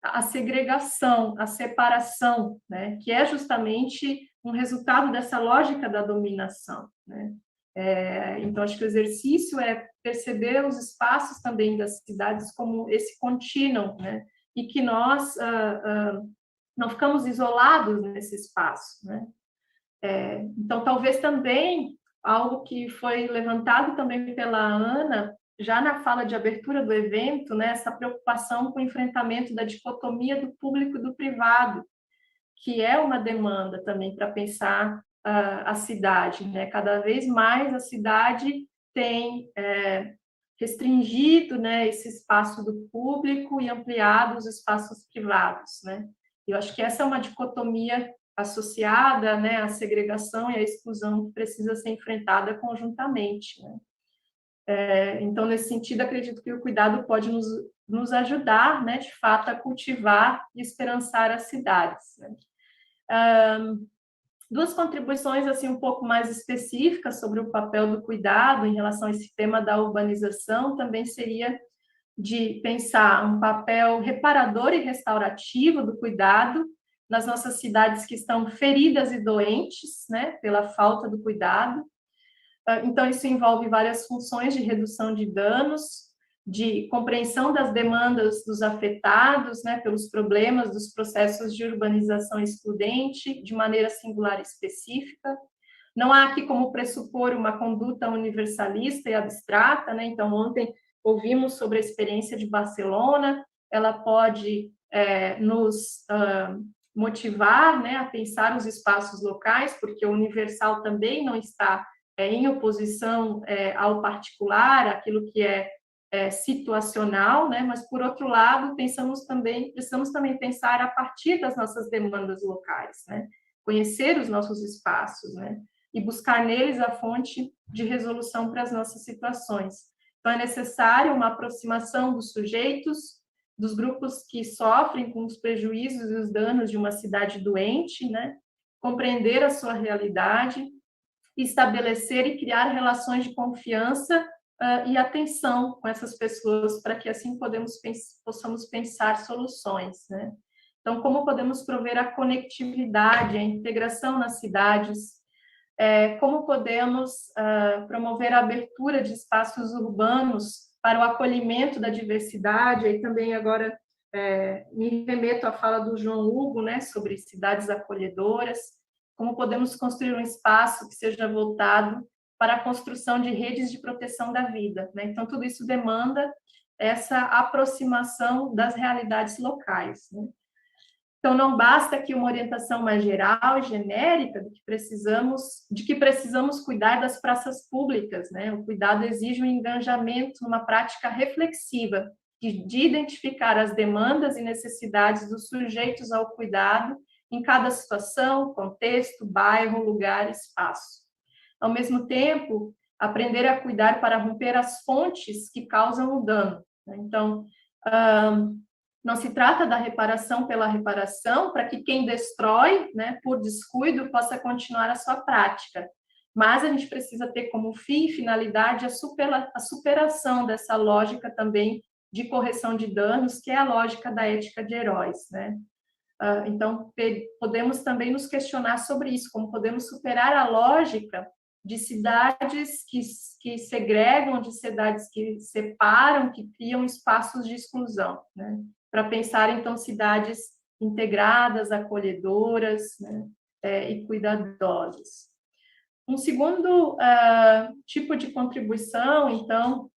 a segregação, a separação, né, que é justamente um resultado dessa lógica da dominação, né? Então, acho que o exercício é perceber os espaços também das cidades como esse contínuo, né, e que nós não ficamos isolados nesse espaço, né? Então, talvez também algo que foi levantado também pela Ana, já na fala de abertura do evento, né, essa preocupação com o enfrentamento da dicotomia do público e do privado, que é uma demanda também para pensar a cidade, né? Cada vez mais a cidade tem restringido, né, esse espaço do público e ampliado os espaços privados, né? Eu acho que essa é uma dicotomia associada, né, à segregação e à exclusão que precisa ser enfrentada conjuntamente, né? Então, nesse sentido, acredito que o cuidado pode nos ajudar, né, de fato, a cultivar e esperançar as cidades, né? Duas contribuições assim um pouco mais específicas sobre o papel do cuidado em relação a esse tema da urbanização também seria de pensar um papel reparador e restaurativo do cuidado nas nossas cidades que estão feridas e doentes, né, pela falta do cuidado. Então, isso envolve várias funções de redução de danos, de compreensão das demandas dos afetados, né, pelos problemas dos processos de urbanização excludente, de maneira singular e específica. Não há aqui como pressupor uma conduta universalista e abstrata, né? Então, ontem ouvimos sobre a experiência de Barcelona, ela pode nos motivar, né, a pensar os espaços locais, porque o universal também não está em oposição ao particular, aquilo que é situacional, né? Mas, por outro lado, precisamos também pensar a partir das nossas demandas locais, né? Conhecer os nossos espaços, né? E buscar neles a fonte de resolução para as nossas situações. Então, é necessário uma aproximação dos sujeitos, dos grupos que sofrem com os prejuízos e os danos de uma cidade doente, né? Compreender a sua realidade, estabelecer e criar relações de confiança e atenção com essas pessoas, para que assim possamos pensar soluções, né? Então, como podemos prover a conectividade, a integração nas cidades, como podemos promover a abertura de espaços urbanos para o acolhimento da diversidade, e também agora me remeto à fala do João Hugo, né, sobre cidades acolhedoras, como podemos construir um espaço que seja voltado para a construção de redes de proteção da vida, né? Então, tudo isso demanda essa aproximação das realidades locais, né? Então, não basta aqui uma orientação mais geral e genérica de que precisamos cuidar das praças públicas, né? O cuidado exige um engajamento numa prática reflexiva de identificar as demandas e necessidades dos sujeitos ao cuidado em cada situação, contexto, bairro, lugar, espaço. Ao mesmo tempo, aprender a cuidar para romper as fontes que causam o dano, né? Então, não se trata da reparação pela reparação, para que quem destrói, né, por descuido, possa continuar a sua prática. Mas a gente precisa ter como fim e finalidade a superação dessa lógica também de correção de danos, que é a lógica da ética de heróis, né? Então, podemos também nos questionar sobre isso, como podemos superar a lógica de cidades que segregam, de cidades que separam, que criam espaços de exclusão, né? Para pensar, então, cidades integradas, acolhedoras, né, e cuidadosas. Um segundo tipo de contribuição, então,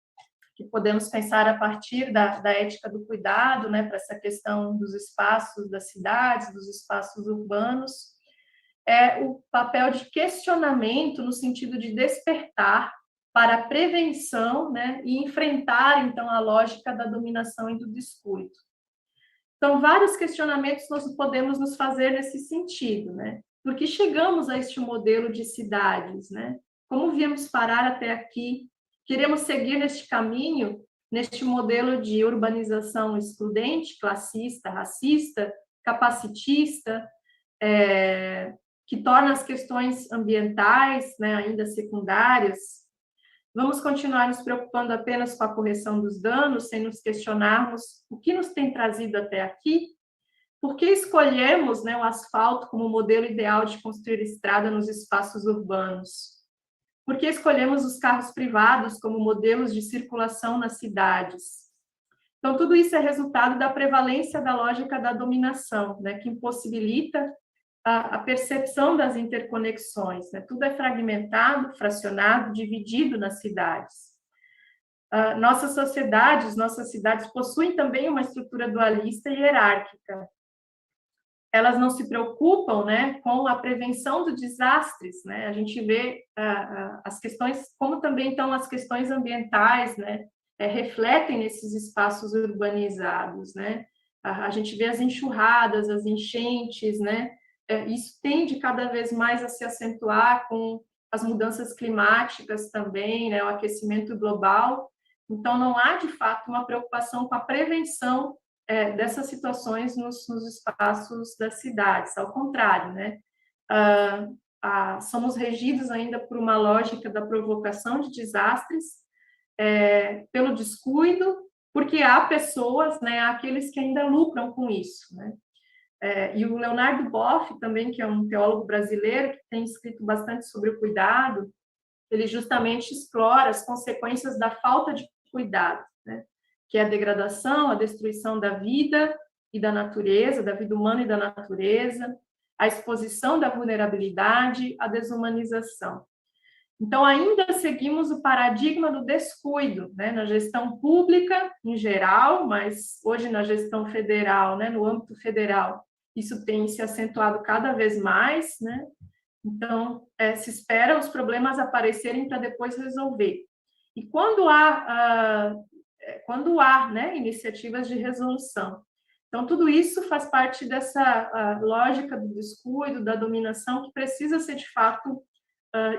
que podemos pensar a partir da ética do cuidado, né, para essa questão dos espaços das cidades, dos espaços urbanos, é o papel de questionamento no sentido de despertar para a prevenção, né, e enfrentar, então, a lógica da dominação e do descuido. Então, vários questionamentos nós podemos nos fazer nesse sentido, né? Por que chegamos a este modelo de cidades, né? Como viemos parar até aqui? Queremos seguir neste caminho, neste modelo de urbanização excludente, classista, racista, capacitista, que torna as questões ambientais, né, ainda secundárias? Vamos continuar nos preocupando apenas com a correção dos danos, sem nos questionarmos o que nos tem trazido até aqui? Por que escolhemos, né, o asfalto como modelo ideal de construir estrada nos espaços urbanos? Por que escolhemos os carros privados como modelos de circulação nas cidades? Então, tudo isso é resultado da prevalência da lógica da dominação, né, que impossibilita a percepção das interconexões, né? Tudo é fragmentado, fracionado, dividido nas cidades. Nossas sociedades, nossas cidades possuem também uma estrutura dualista e hierárquica. Elas não se preocupam, né, com a prevenção de desastres, né? A gente vê as questões, como também então as questões ambientais, né, refletem nesses espaços urbanizados, né? A gente vê as enxurradas, as enchentes, né? Isso tende cada vez mais a se acentuar com as mudanças climáticas também, né, o aquecimento global. Então, não há, de fato, uma preocupação com a prevenção dessas situações nos espaços das cidades. Ao contrário, né, somos regidos ainda por uma lógica da provocação de desastres, pelo descuido, porque há pessoas, né, há aqueles que ainda lucram com isso, né? E o Leonardo Boff, também, que é um teólogo brasileiro, que tem escrito bastante sobre o cuidado, ele justamente explora as consequências da falta de cuidado, né? que é a degradação, a destruição da vida e da natureza, da vida humana e da natureza, a exposição da vulnerabilidade, a desumanização. Então, ainda seguimos o paradigma do descuido, né, na gestão pública em geral, mas hoje na gestão federal, né, no âmbito federal, isso tem se acentuado cada vez mais, né? Então, se espera os problemas aparecerem para depois resolver. E quando há, né, iniciativas de resolução. Então, tudo isso faz parte dessa lógica do descuido, da dominação, que precisa ser, de fato,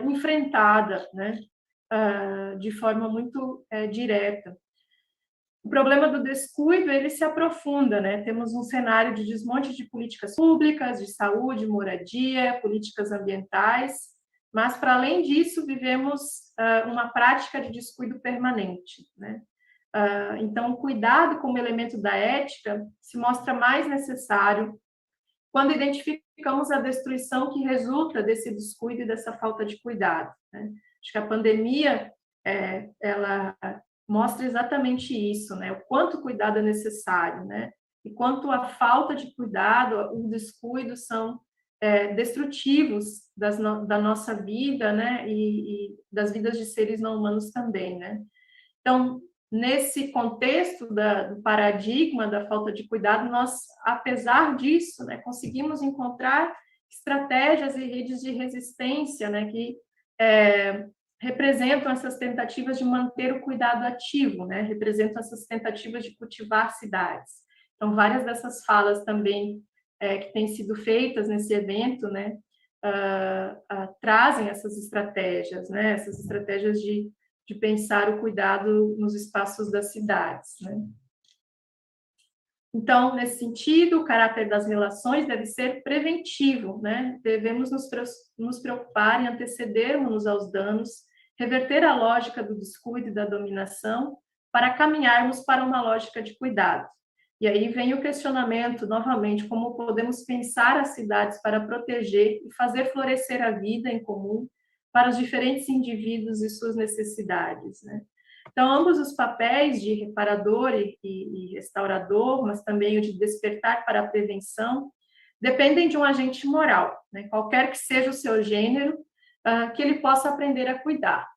enfrentada, né, de forma muito direta. O problema do descuido, ele se aprofunda, né? Temos um cenário de desmonte de políticas públicas, de saúde, moradia, políticas ambientais, mas, para além disso, vivemos uma prática de descuido permanente, né? Então, o cuidado como elemento da ética se mostra mais necessário quando identificamos a destruição que resulta desse descuido e dessa falta de cuidado, né? Acho que a pandemia, ela mostra exatamente isso, né? O quanto cuidado é necessário, né? E quanto a falta de cuidado, o descuido são destrutivos da nossa vida, né? E das vidas de seres não humanos também, né? Então, nesse contexto do paradigma da falta de cuidado, nós, apesar disso, né, conseguimos encontrar estratégias e redes de resistência, né, que representam essas tentativas de manter o cuidado ativo, né, representam essas tentativas de cultivar cidades. Então, várias dessas falas também que têm sido feitas nesse evento, né, trazem essas estratégias, né, essas estratégias de pensar o cuidado nos espaços das cidades, né? Então, nesse sentido, o caráter das relações deve ser preventivo, né? Devemos nos preocupar em antecedermos aos danos, reverter a lógica do descuido e da dominação para caminharmos para uma lógica de cuidado. E aí vem o questionamento, novamente, como podemos pensar as cidades para proteger e fazer florescer a vida em comum para os diferentes indivíduos e suas necessidades, né? Então, ambos os papéis de reparador e restaurador, mas também o de despertar para a prevenção, dependem de um agente moral, né? Qualquer que seja o seu gênero, que ele possa aprender a cuidar.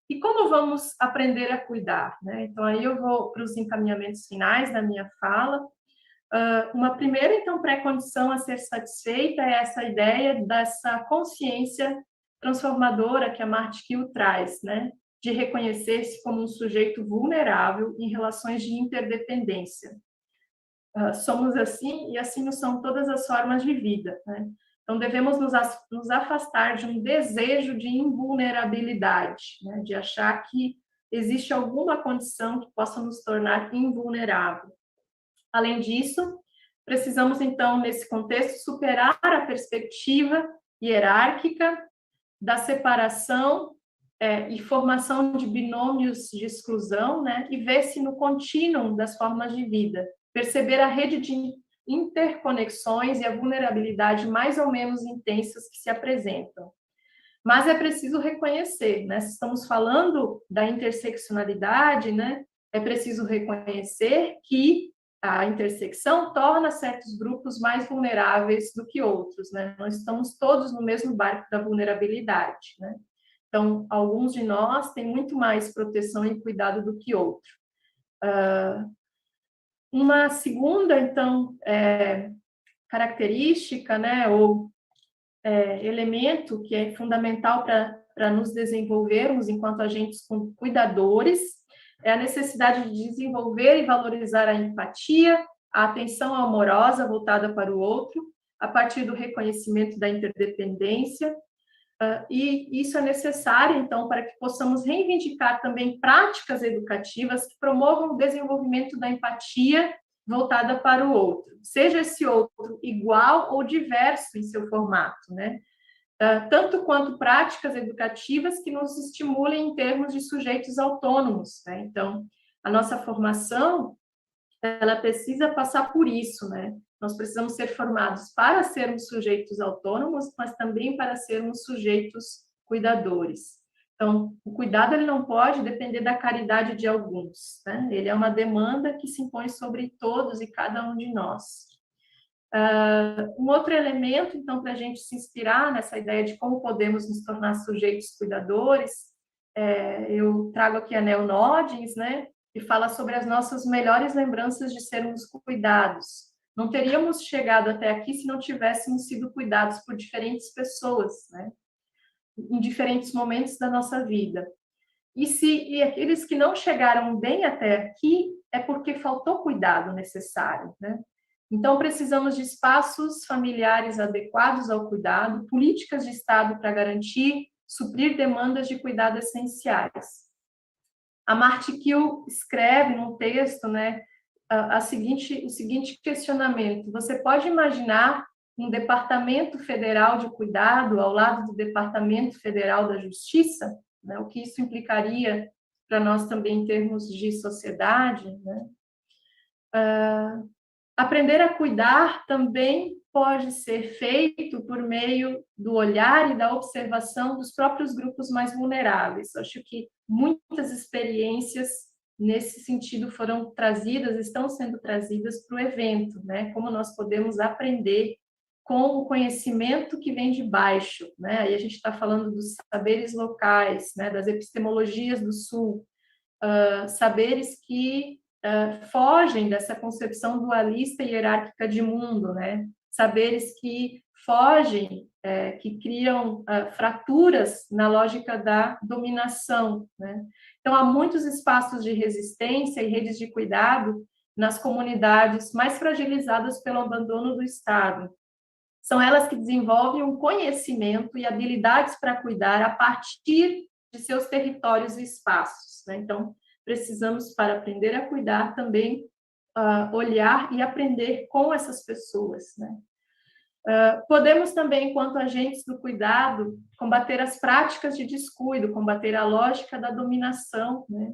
E como vamos aprender a cuidar, né? Então, aí eu vou para os encaminhamentos finais da minha fala. Uma primeira, então, pré-condição a ser satisfeita é essa ideia dessa consciência transformadora que a Marthe Kiel traz, né? De reconhecer-se como um sujeito vulnerável em relações de interdependência. Somos assim, e assim são todas as formas de vida, né? Então, devemos nos afastar de um desejo de invulnerabilidade, né? De achar que existe alguma condição que possa nos tornar invulnerável. Além disso, precisamos, então, nesse contexto, superar a perspectiva hierárquica da separação e formação de binômios de exclusão, né? E ver-se no contínuo das formas de vida, perceber a rede de interconexões e a vulnerabilidade mais ou menos intensas que se apresentam. Mas é preciso reconhecer, né? Se estamos falando da interseccionalidade, né? É preciso reconhecer que a intersecção torna certos grupos mais vulneráveis do que outros, né? Não estamos todos no mesmo barco da vulnerabilidade, né? Então, alguns de nós têm muito mais proteção e cuidado do que outros. Uma segunda, então, característica, né, ou elemento que é fundamental para nos desenvolvermos enquanto agentes cuidadores, é a necessidade de desenvolver e valorizar a empatia, a atenção amorosa voltada para o outro, a partir do reconhecimento da interdependência, e isso é necessário, então, para que possamos reivindicar também práticas educativas que promovam o desenvolvimento da empatia voltada para o outro, seja esse outro igual ou diverso em seu formato, né? Tanto quanto práticas educativas que nos estimulem em termos de sujeitos autônomos, né? Então, a nossa formação, ela precisa passar por isso, né? Nós precisamos ser formados para sermos sujeitos autônomos, mas também para sermos sujeitos cuidadores. Então, o cuidado ele não pode depender da caridade de alguns, né? Ele é uma demanda que se impõe sobre todos e cada um de nós. Um outro elemento, então, para a gente se inspirar nessa ideia de como podemos nos tornar sujeitos cuidadores, eu trago aqui a Nel Nodens, né, que fala sobre as nossas melhores lembranças de sermos cuidados. Não teríamos chegado até aqui se não tivéssemos sido cuidados por diferentes pessoas, né, em diferentes momentos da nossa vida. E aqueles que não chegaram bem até aqui é porque faltou cuidado necessário, né? Então, precisamos de espaços familiares adequados ao cuidado, políticas de Estado para garantir, suprir demandas de cuidado essenciais. A Marti Kiel escreve num texto, né, o seguinte questionamento: você pode imaginar um Departamento Federal de Cuidado ao lado do Departamento Federal da Justiça? Né, o que isso implicaria para nós também em termos de sociedade, né? Aprender a cuidar também pode ser feito por meio do olhar e da observação dos próprios grupos mais vulneráveis. Acho que muitas experiências nesse sentido foram trazidas, estão sendo trazidas para o evento, né? Como nós podemos aprender com o conhecimento que vem de baixo, né? Aí a gente está falando dos saberes locais, né? Das epistemologias do Sul, saberes que fogem dessa concepção dualista e hierárquica de mundo, né? Saberes que fogem, que criam fraturas na lógica da dominação, né? Então, há muitos espaços de resistência e redes de cuidado nas comunidades mais fragilizadas pelo abandono do Estado. São elas que desenvolvem um conhecimento e habilidades para cuidar a partir de seus territórios e espaços, né? Então, precisamos, para aprender a cuidar, também olhar e aprender com essas pessoas, né? Podemos também, enquanto agentes do cuidado, combater as práticas de descuido, combater a lógica da dominação, né?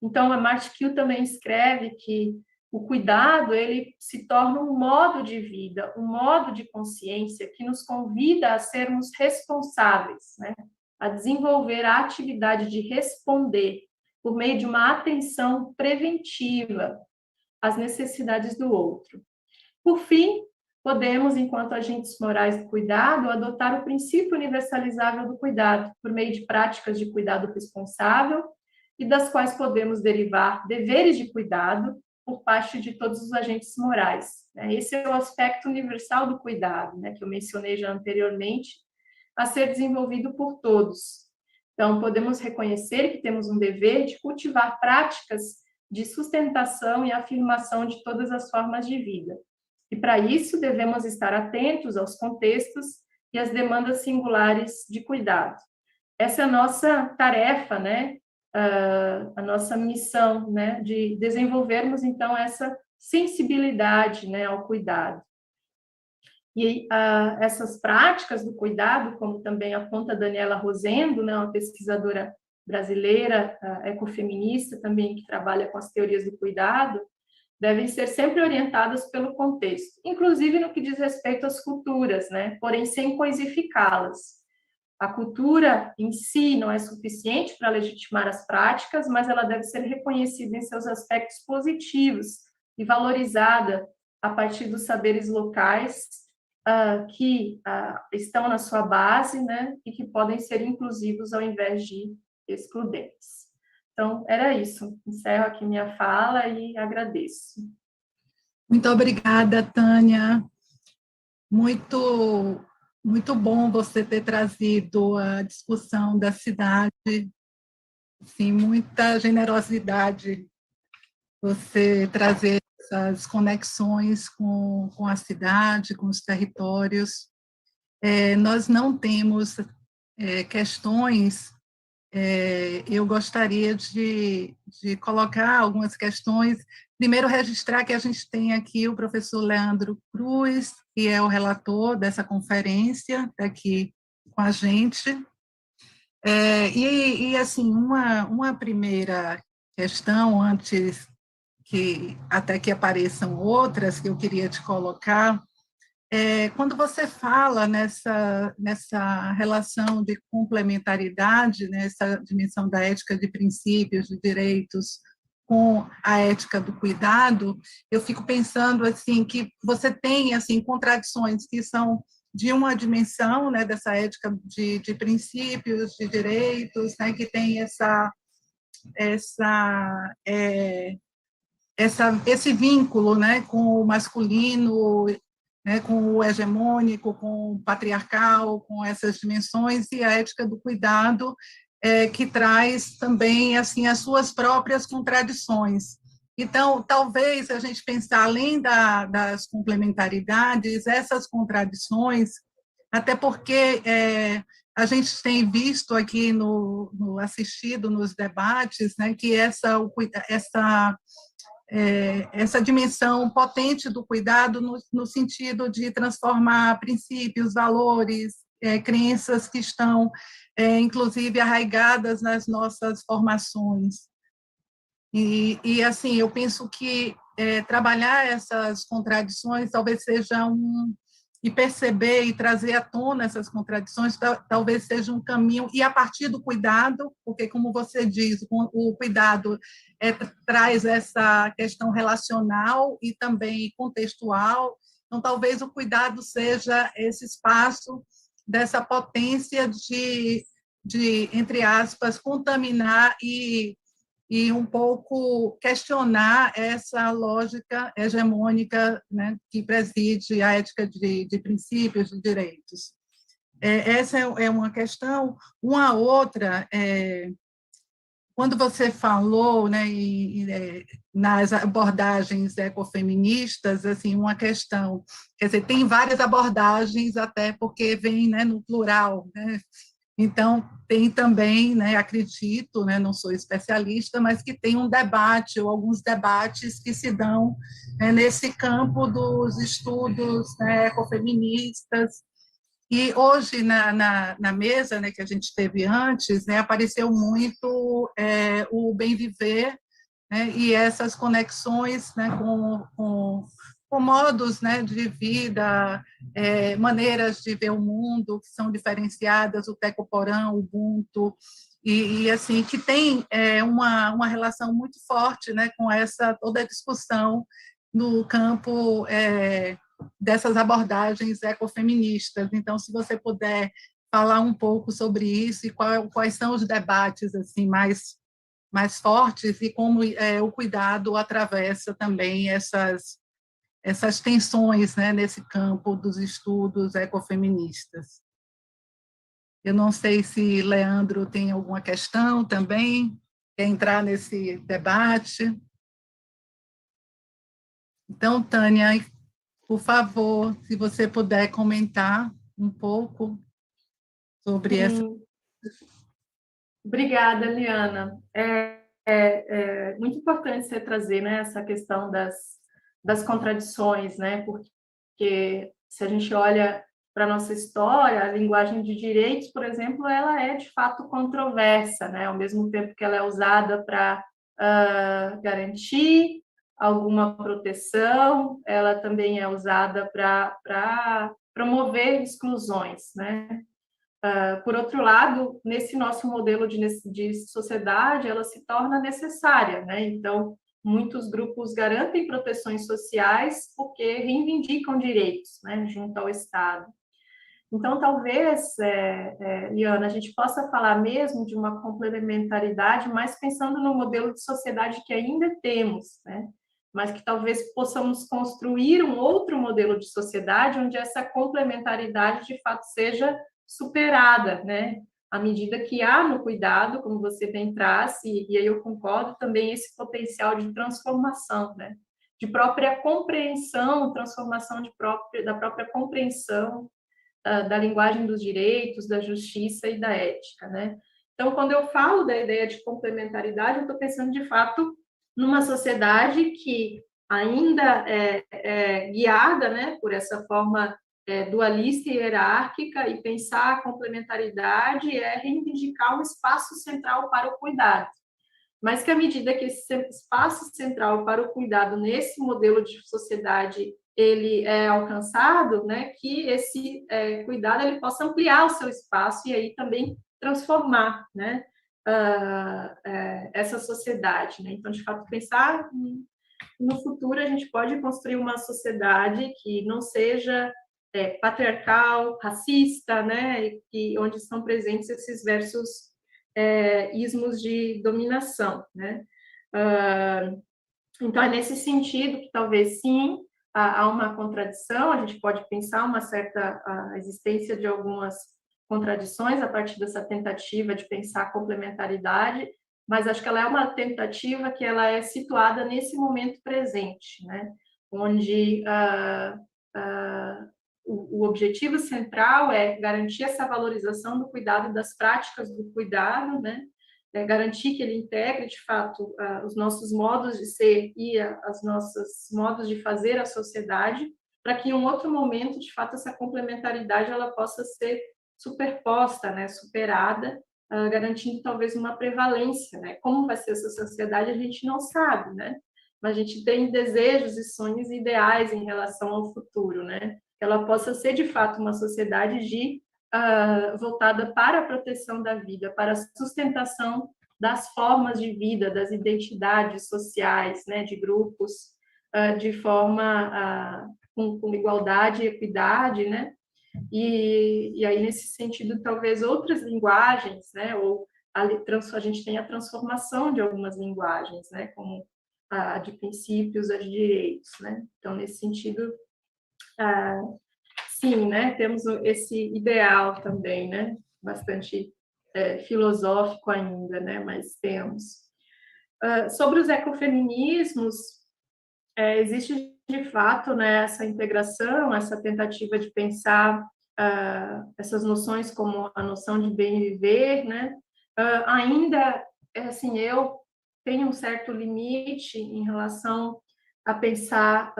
Então, a Marti Kiel também escreve que o cuidado, ele se torna um modo de vida, um modo de consciência que nos convida a sermos responsáveis, né? A desenvolver a atividade de responder por meio de uma atenção preventiva às necessidades do outro. Por fim, podemos, enquanto agentes morais do cuidado, adotar o princípio universalizável do cuidado, por meio de práticas de cuidado responsável, e das quais podemos derivar deveres de cuidado por parte de todos os agentes morais. Esse é o aspecto universal do cuidado, né, que eu mencionei já anteriormente, a ser desenvolvido por todos. Então, podemos reconhecer que temos um dever de cultivar práticas de sustentação e afirmação de todas as formas de vida. E, para isso, devemos estar atentos aos contextos e às demandas singulares de cuidado. Essa é a nossa tarefa, né? A nossa missão, né? De desenvolvermos, então, essa sensibilidade, né, ao cuidado. E essas práticas do cuidado, como também aponta a Daniela Rosendo, né, uma pesquisadora brasileira, ecofeminista também, que trabalha com as teorias do cuidado, devem ser sempre orientadas pelo contexto, inclusive no que diz respeito às culturas, né, porém sem coisificá-las. A cultura em si não é suficiente para legitimar as práticas, mas ela deve ser reconhecida em seus aspectos positivos e valorizada a partir dos saberes locais que estão na sua base, né, e que podem ser inclusivos ao invés de excludentes. Então, era isso. Encerro aqui minha fala e agradeço. Muito obrigada, Tânia. Muito bom você ter trazido a discussão da cidade, sim, muita generosidade você trazer essas conexões com a cidade, com os territórios. Nós não temos questões, eu gostaria de colocar algumas questões. Primeiro, registrar que a gente tem aqui o professor Leandro Cruz, que é o relator dessa conferência, está aqui com a gente. Assim, uma primeira questão, antes que até que apareçam outras, que eu queria te colocar, Quando você fala nessa relação de complementaridade, nessa dimensão da ética de princípios, de direitos, com a ética do cuidado, eu fico pensando assim que você tem assim contradições que são de uma dimensão, né, dessa ética de princípios, de direitos, né, que tem essa esse vínculo, né, com o masculino, né, com o hegemônico, com o patriarcal, com essas dimensões, e a ética do cuidado, que traz também assim as suas próprias contradições. Então, talvez a gente pensar além das complementaridades, essas contradições, até porque a gente tem visto aqui assistido nos debates, né, que essa dimensão potente do cuidado no sentido de transformar princípios, valores, crenças que estão, inclusive, arraigadas nas nossas formações. Assim, eu penso que trabalhar essas contradições talvez seja e perceber e trazer à tona essas contradições talvez seja um caminho, e a partir do cuidado, porque, como você diz, o cuidado traz essa questão relacional e também contextual, então talvez o cuidado seja esse espaço dessa potência entre aspas, contaminar e um pouco questionar essa lógica hegemônica, né, que preside a ética de princípios de direitos. Essa é uma questão. Uma outra, quando você falou, né, nas abordagens ecofeministas, assim, uma questão, quer dizer, tem várias abordagens, até porque vem, né, no plural, né? Então, tem também, né, acredito, né, não sou especialista, mas que tem um debate, ou alguns debates que se dão, né, nesse campo dos estudos, né, ecofeministas. E hoje, na mesa, né, que a gente teve antes, né, apareceu muito o bem viver, né, e essas conexões, né, com modos, né, de vida, maneiras de ver o mundo que são diferenciadas, o Tecoporã, o Ubuntu, assim, que tem uma relação muito forte, né, com toda a discussão no campo dessas abordagens ecofeministas. Então, se você puder falar um pouco sobre isso e quais são os debates assim mais fortes e como o cuidado atravessa também essas tensões, né, nesse campo dos estudos ecofeministas. Eu não sei se Leandro tem alguma questão também, quer entrar nesse debate. Então, Tânia, por favor, se você puder comentar um pouco sobre essa. Obrigada, Liana. Muito importante você trazer, né, essa questão das contradições, né, porque se a gente olha para a nossa história, a linguagem de direitos, por exemplo, ela é de fato controversa, né, ao mesmo tempo que ela é usada para garantir alguma proteção, ela também é usada para promover exclusões, né. Por outro lado, nesse nosso modelo de sociedade, ela se torna necessária, né? Então, muitos grupos garantem proteções sociais porque reivindicam direitos, né, junto ao Estado. Então, talvez, Liana, a gente possa falar mesmo de uma complementaridade, mas pensando no modelo de sociedade que ainda temos, né? Mas que talvez possamos construir um outro modelo de sociedade onde essa complementaridade, de fato, seja superada, né? À medida que há no cuidado, como você bem traz, e aí eu concordo, também esse potencial de transformação, né? De própria compreensão, transformação da própria compreensão da linguagem dos direitos, da justiça e da ética, né? Então, quando eu falo da ideia de complementaridade, eu estou pensando, de fato, numa sociedade que ainda é guiada, né, por essa forma dualista e hierárquica, e pensar a complementaridade é reivindicar um espaço central para o cuidado. Mas que, à medida que esse espaço central para o cuidado nesse modelo de sociedade ele é alcançado, né, que esse cuidado ele possa ampliar o seu espaço e aí também transformar, né, essa sociedade, né? Então, de fato, pensar no futuro, a gente pode construir uma sociedade que não seja patriarcal, racista, né, e onde estão presentes esses versos ismos de dominação, né? Então, é nesse sentido que talvez sim há uma contradição, a gente pode pensar uma certa a existência de algumas contradições a partir dessa tentativa de pensar a complementaridade, mas acho que ela é uma tentativa que ela é situada nesse momento presente, né? Onde o objetivo central é garantir essa valorização do cuidado, das práticas do cuidado, né? Garantir que ele integre, de fato, os nossos modos de ser e os nossos modos de fazer a sociedade, para que em um outro momento, de fato, essa complementaridade ela possa ser superposta, né? Superada, garantindo talvez uma prevalência, né? Como vai ser essa sociedade, a gente não sabe, né? Mas a gente tem desejos e sonhos ideais em relação ao futuro, né? Que ela possa ser, de fato, uma sociedade voltada para a proteção da vida, para a sustentação das formas de vida, das identidades sociais, né, de grupos, de forma com igualdade e equidade, né? E aí, nesse sentido, talvez outras linguagens, né, ou a gente tem a transformação de algumas linguagens, né, como a de princípios, a de direitos, né? Então, nesse sentido, sim, né, temos esse ideal também, né, bastante filosófico ainda, né, mas temos. Sobre os ecofeminismos, existe de fato, né, essa integração, essa tentativa de pensar essas noções como a noção de bem viver, né, ainda, assim, eu tenho um certo limite em relação a pensar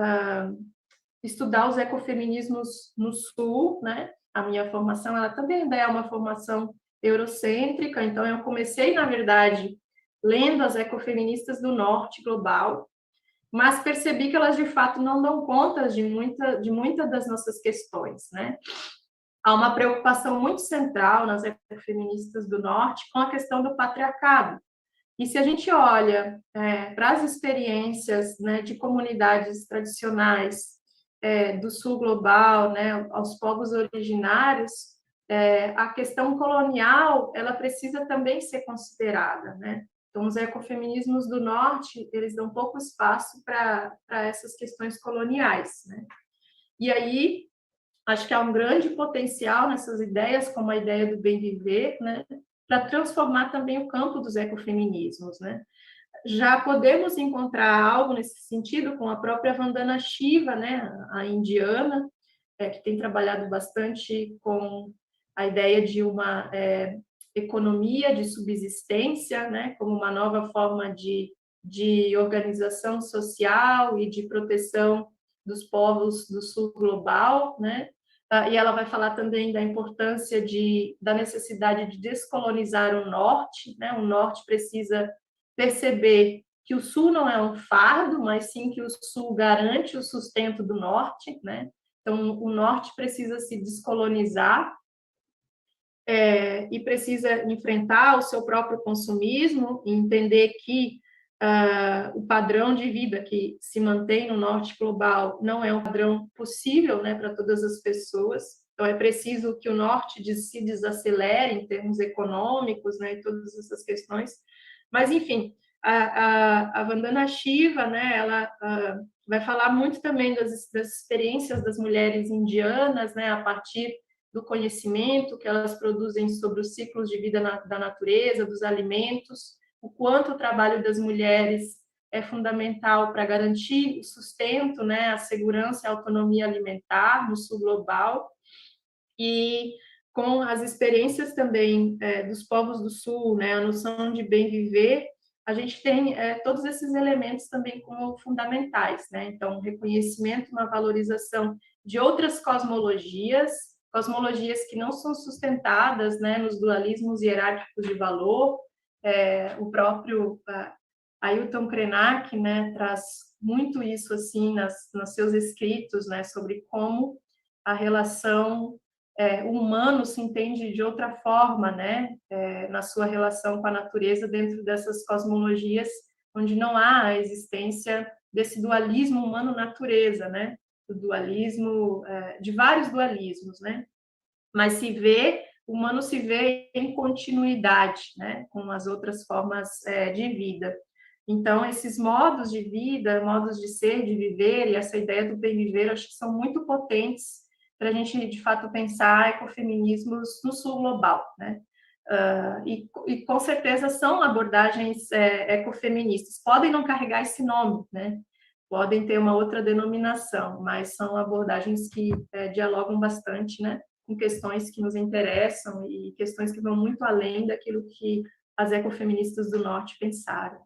estudar os ecofeminismos no Sul, né? A minha formação, ela também ainda é uma formação eurocêntrica, então eu comecei, na verdade, lendo as ecofeministas do Norte global, mas percebi que elas, de fato, não dão conta de muita das nossas questões, né? Há uma preocupação muito central nas ecofeministas do Norte com a questão do patriarcado. E se a gente olha para as experiências, né, de comunidades tradicionais do Sul global, né, aos povos originários, a questão colonial ela precisa também ser considerada, né? Então, os ecofeminismos do Norte eles dão pouco espaço para essas questões coloniais, né? E aí acho que há um grande potencial nessas ideias, como a ideia do bem viver, né, para transformar também o campo dos ecofeminismos, né? Já podemos encontrar algo nesse sentido com a própria Vandana Shiva, né, a indiana, que tem trabalhado bastante com a ideia de uma economia de subsistência, né, como uma nova forma de organização social e de proteção dos povos do sul global, né? E ela vai falar também da importância da necessidade de descolonizar o norte, né? O norte precisa perceber que o sul não é um fardo, mas sim que o sul garante o sustento do norte, né? Então, o norte precisa se descolonizar e precisa enfrentar o seu próprio consumismo e entender que o padrão de vida que se mantém no norte global não é um padrão possível, né, para todas as pessoas. Então, é preciso que o norte se desacelere em termos econômicos, né, e todas essas questões. Mas, enfim, a Vandana Shiva, né, ela vai falar muito também das experiências das mulheres indianas, né, a partir do conhecimento que elas produzem sobre os ciclos de vida da natureza, dos alimentos, o quanto o trabalho das mulheres é fundamental para garantir o sustento, né, a segurança e a autonomia alimentar no sul global, e com as experiências também dos povos do sul, né, a noção de bem viver, a gente tem todos esses elementos também como fundamentais, né? Então, um reconhecimento, uma valorização de outras cosmologias que não são sustentadas, né, nos dualismos hierárquicos de valor. O próprio Ailton Krenak, né, traz muito isso assim nos seus escritos, né, sobre como a relação o humano se entende de outra forma, né, na sua relação com a natureza dentro dessas cosmologias onde não há a existência desse dualismo humano-natureza, né, do dualismo, de vários dualismos, né, mas o humano se vê em continuidade, né, com as outras formas de vida. Então, esses modos de vida, modos de ser, de viver, e essa ideia do bem viver, acho que são muito potentes para a gente, de fato, pensar ecofeminismos no sul global, né? E com certeza são abordagens ecofeministas. Podem não carregar esse nome, né? Podem ter uma outra denominação, mas são abordagens que dialogam bastante, né, com questões que nos interessam e questões que vão muito além daquilo que as ecofeministas do Norte pensaram.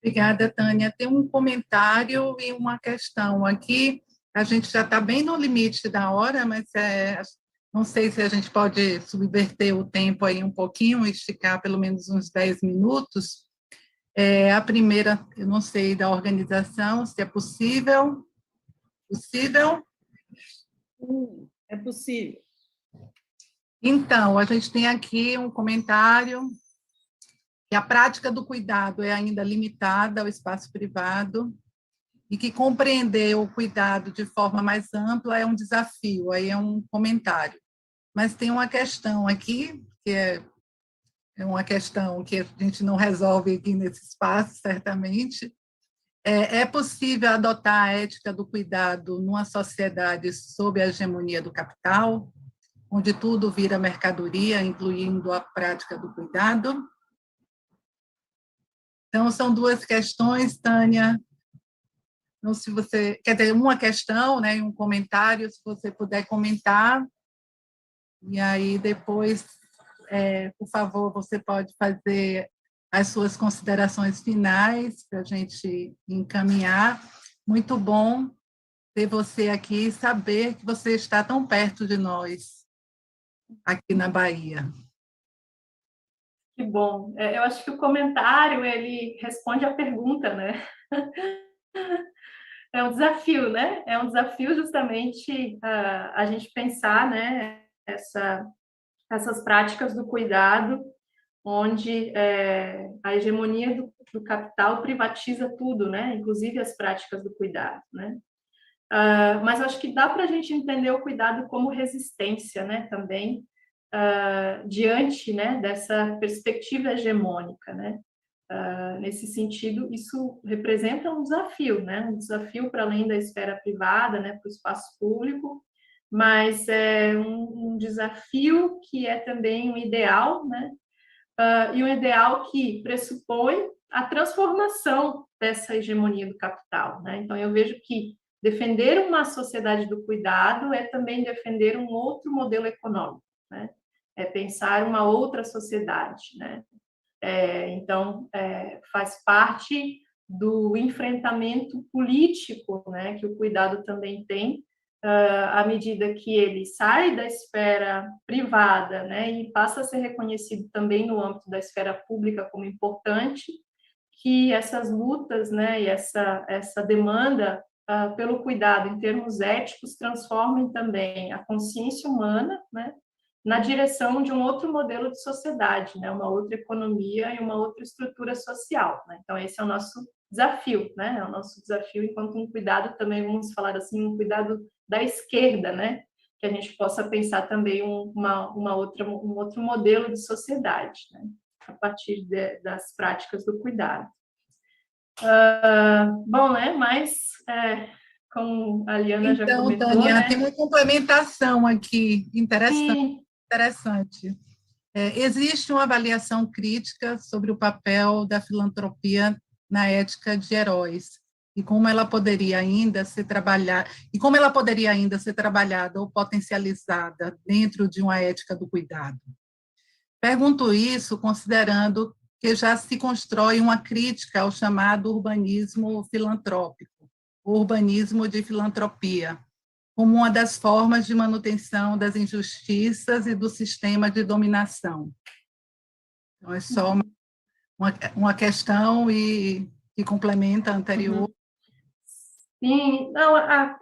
Obrigada, Tânia. Tem um comentário e uma questão aqui. A gente já está bem no limite da hora, mas não sei se a gente pode subverter o tempo aí um pouquinho, esticar pelo menos uns 10 minutos. A primeira, eu não sei da organização, se é possível. Possível? É possível. Então, a gente tem aqui um comentário que a prática do cuidado é ainda limitada ao espaço privado e que compreender o cuidado de forma mais ampla é um desafio, aí é um comentário. Mas tem uma questão aqui, que é uma questão que a gente não resolve aqui nesse espaço, certamente. É possível adotar a ética do cuidado numa sociedade sob a hegemonia do capital, onde tudo vira mercadoria, incluindo a prática do cuidado? Então, são duas questões, Tânia. Não sei se você quer ter uma questão, né, e um comentário, se você puder comentar. E aí, depois, por favor, você pode fazer as suas considerações finais para a gente encaminhar. Muito bom ter você aqui e saber que você está tão perto de nós, aqui na Bahia. Que bom. Eu acho que o comentário, ele responde à pergunta, né? É um desafio, né? É um desafio justamente a gente pensar, né, essas práticas do cuidado, onde a hegemonia do capital privatiza tudo, né? Inclusive as práticas do cuidado, né? Mas eu acho que dá para a gente entender o cuidado como resistência, né? Também diante, né, dessa perspectiva hegemônica, né? Nesse sentido, isso representa um desafio, né? Um desafio para além da esfera privada, né? Para o espaço público, mas é um desafio que é também um ideal, né? E um ideal que pressupõe a transformação dessa hegemonia do capital, né? Então, eu vejo que defender uma sociedade do cuidado é também defender um outro modelo econômico, né? É pensar uma outra sociedade, né? Então, faz parte do enfrentamento político, né, que o cuidado também tem, à medida que ele sai da esfera privada, né, e passa a ser reconhecido também no âmbito da esfera pública como importante, que essas lutas, né, e essa demanda pelo cuidado em termos éticos transformem também a consciência humana, né, na direção de um outro modelo de sociedade, né, uma outra economia e uma outra estrutura social, né? Então esse é o nosso desafio, né? É o nosso desafio enquanto um cuidado também, vamos falar assim, um cuidado da esquerda, né? Que a gente possa pensar também um outro modelo de sociedade, né? A partir das práticas do cuidado. Bom, né? Mas como a Liana já comentou, Tânia, né? tem uma complementação aqui interessante. Existe uma avaliação crítica sobre o papel da filantropia na ética de heróis e como ela poderia ainda ser trabalhada ou potencializada dentro de uma ética do cuidado. Pergunto isso considerando que já se constrói uma crítica ao chamado urbanismo filantrópico, o urbanismo de filantropia, como uma das formas de manutenção das injustiças e do sistema de dominação. Então, é só uma questão e que complementa a anterior. Sim, não,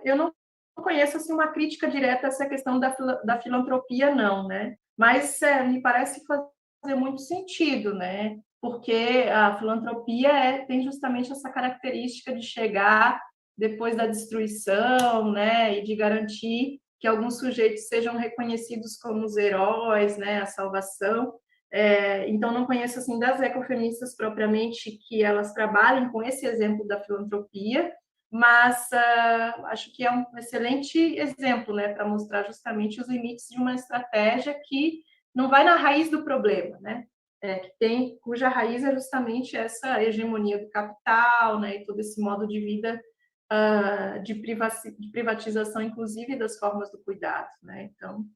eu não conheço assim, uma crítica direta a essa questão da filantropia, não, né? Mas me parece fazer muito sentido, né? Porque a filantropia tem justamente essa característica de chegar depois da destruição, né? E de garantir que alguns sujeitos sejam reconhecidos como os heróis, né? A salvação. Então, não conheço assim das ecofeministas propriamente que elas trabalhem com esse exemplo da filantropia, mas acho que é um excelente exemplo, né, para mostrar justamente os limites de uma estratégia que não vai na raiz do problema, né, cuja raiz é justamente essa hegemonia do capital, né, e todo esse modo de vida de privatização, inclusive das formas do cuidado, né. Então,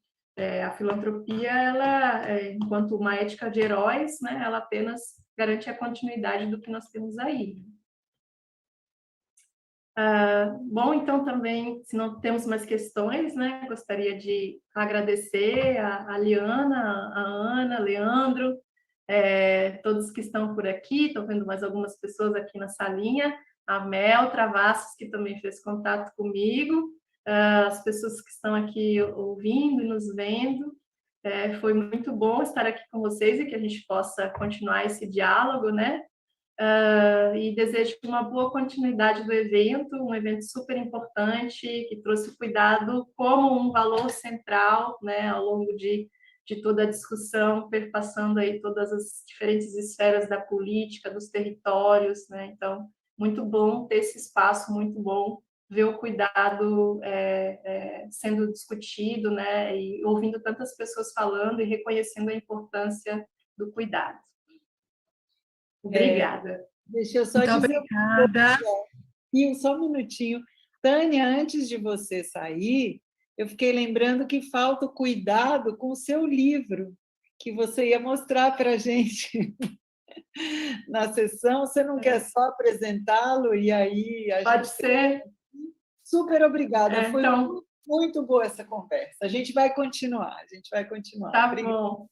a filantropia, ela, enquanto uma ética de heróis, né, ela apenas garante a continuidade do que nós temos aí. Bom, então também, se não temos mais questões, né, gostaria de agradecer a Liana, a Ana, Leandro, todos que estão por aqui, estou vendo mais algumas pessoas aqui na salinha, a Mel Travassos, que também fez contato comigo, as pessoas que estão aqui ouvindo e nos vendo. Foi muito bom estar aqui com vocês e que a gente possa continuar esse diálogo, né? E desejo uma boa continuidade do evento, um evento super importante, que trouxe o cuidado como um valor central, né, ao longo de toda a discussão, perpassando aí todas as diferentes esferas da política, dos territórios, né? Então, muito bom ter esse espaço, muito bom ver o cuidado sendo discutido, né, e ouvindo tantas pessoas falando e reconhecendo a importância do cuidado. Obrigada. Deixa eu só Muito dizer obrigada. só um minutinho. Tânia, antes de você sair, eu fiquei lembrando que falta o cuidado com o seu livro, que você ia mostrar para a gente na sessão. Você não quer só apresentá-lo e aí a Pode gente... ser. Super obrigada. Foi Então, muito boa essa conversa. A gente vai continuar. tá Obrigada. bom.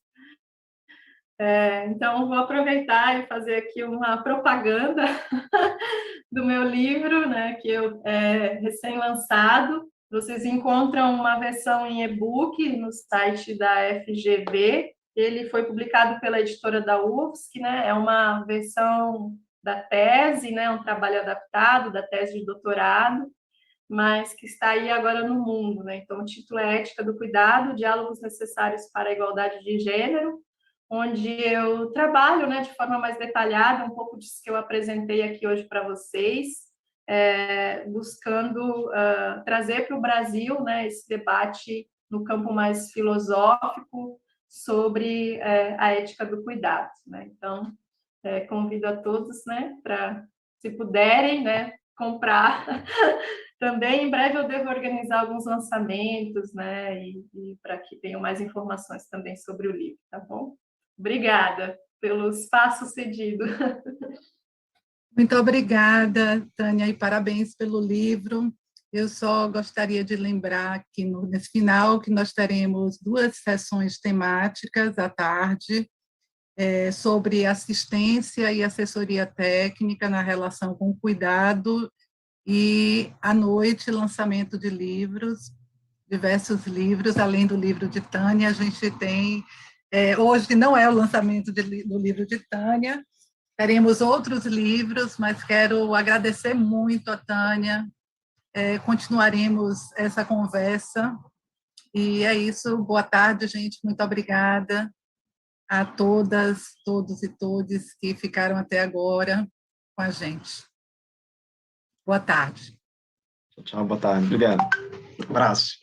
Então, vou aproveitar e fazer aqui uma propaganda do meu livro, né, que é recém-lançado. Vocês encontram uma versão em e-book no site da FGV. Ele foi publicado pela editora da UFSC, né, é uma versão da tese, né, um trabalho adaptado da tese de doutorado, mas que está aí agora no mundo, né? Então, o título é Ética do Cuidado, Diálogos Necessários para a Igualdade de Gênero, onde eu trabalho, né, de forma mais detalhada, um pouco disso que eu apresentei aqui hoje para vocês, buscando trazer para o Brasil, né, esse debate no campo mais filosófico sobre a ética do cuidado, né? Então, convido a todos, né, para, se puderem, né, comprar. Também, em breve, eu devo organizar alguns lançamentos, né, e para que tenham mais informações também sobre o livro, tá bom? Obrigada pelo espaço cedido. Muito obrigada, Tânia, e parabéns pelo livro. Eu só gostaria de lembrar que, nesse final, que nós teremos 2 sessões temáticas à tarde, sobre assistência e assessoria técnica na relação com o cuidado, e, à noite, lançamento de livros, diversos livros, além do livro de Tânia, a gente tem... hoje não é o lançamento do livro de Tânia, teremos outros livros, mas quero agradecer muito a Tânia, continuaremos essa conversa, e é isso, boa tarde, gente, muito obrigada a todas, todos e todes que ficaram até agora com a gente. Boa tarde. Tchau, boa tarde. Obrigado. Um abraço.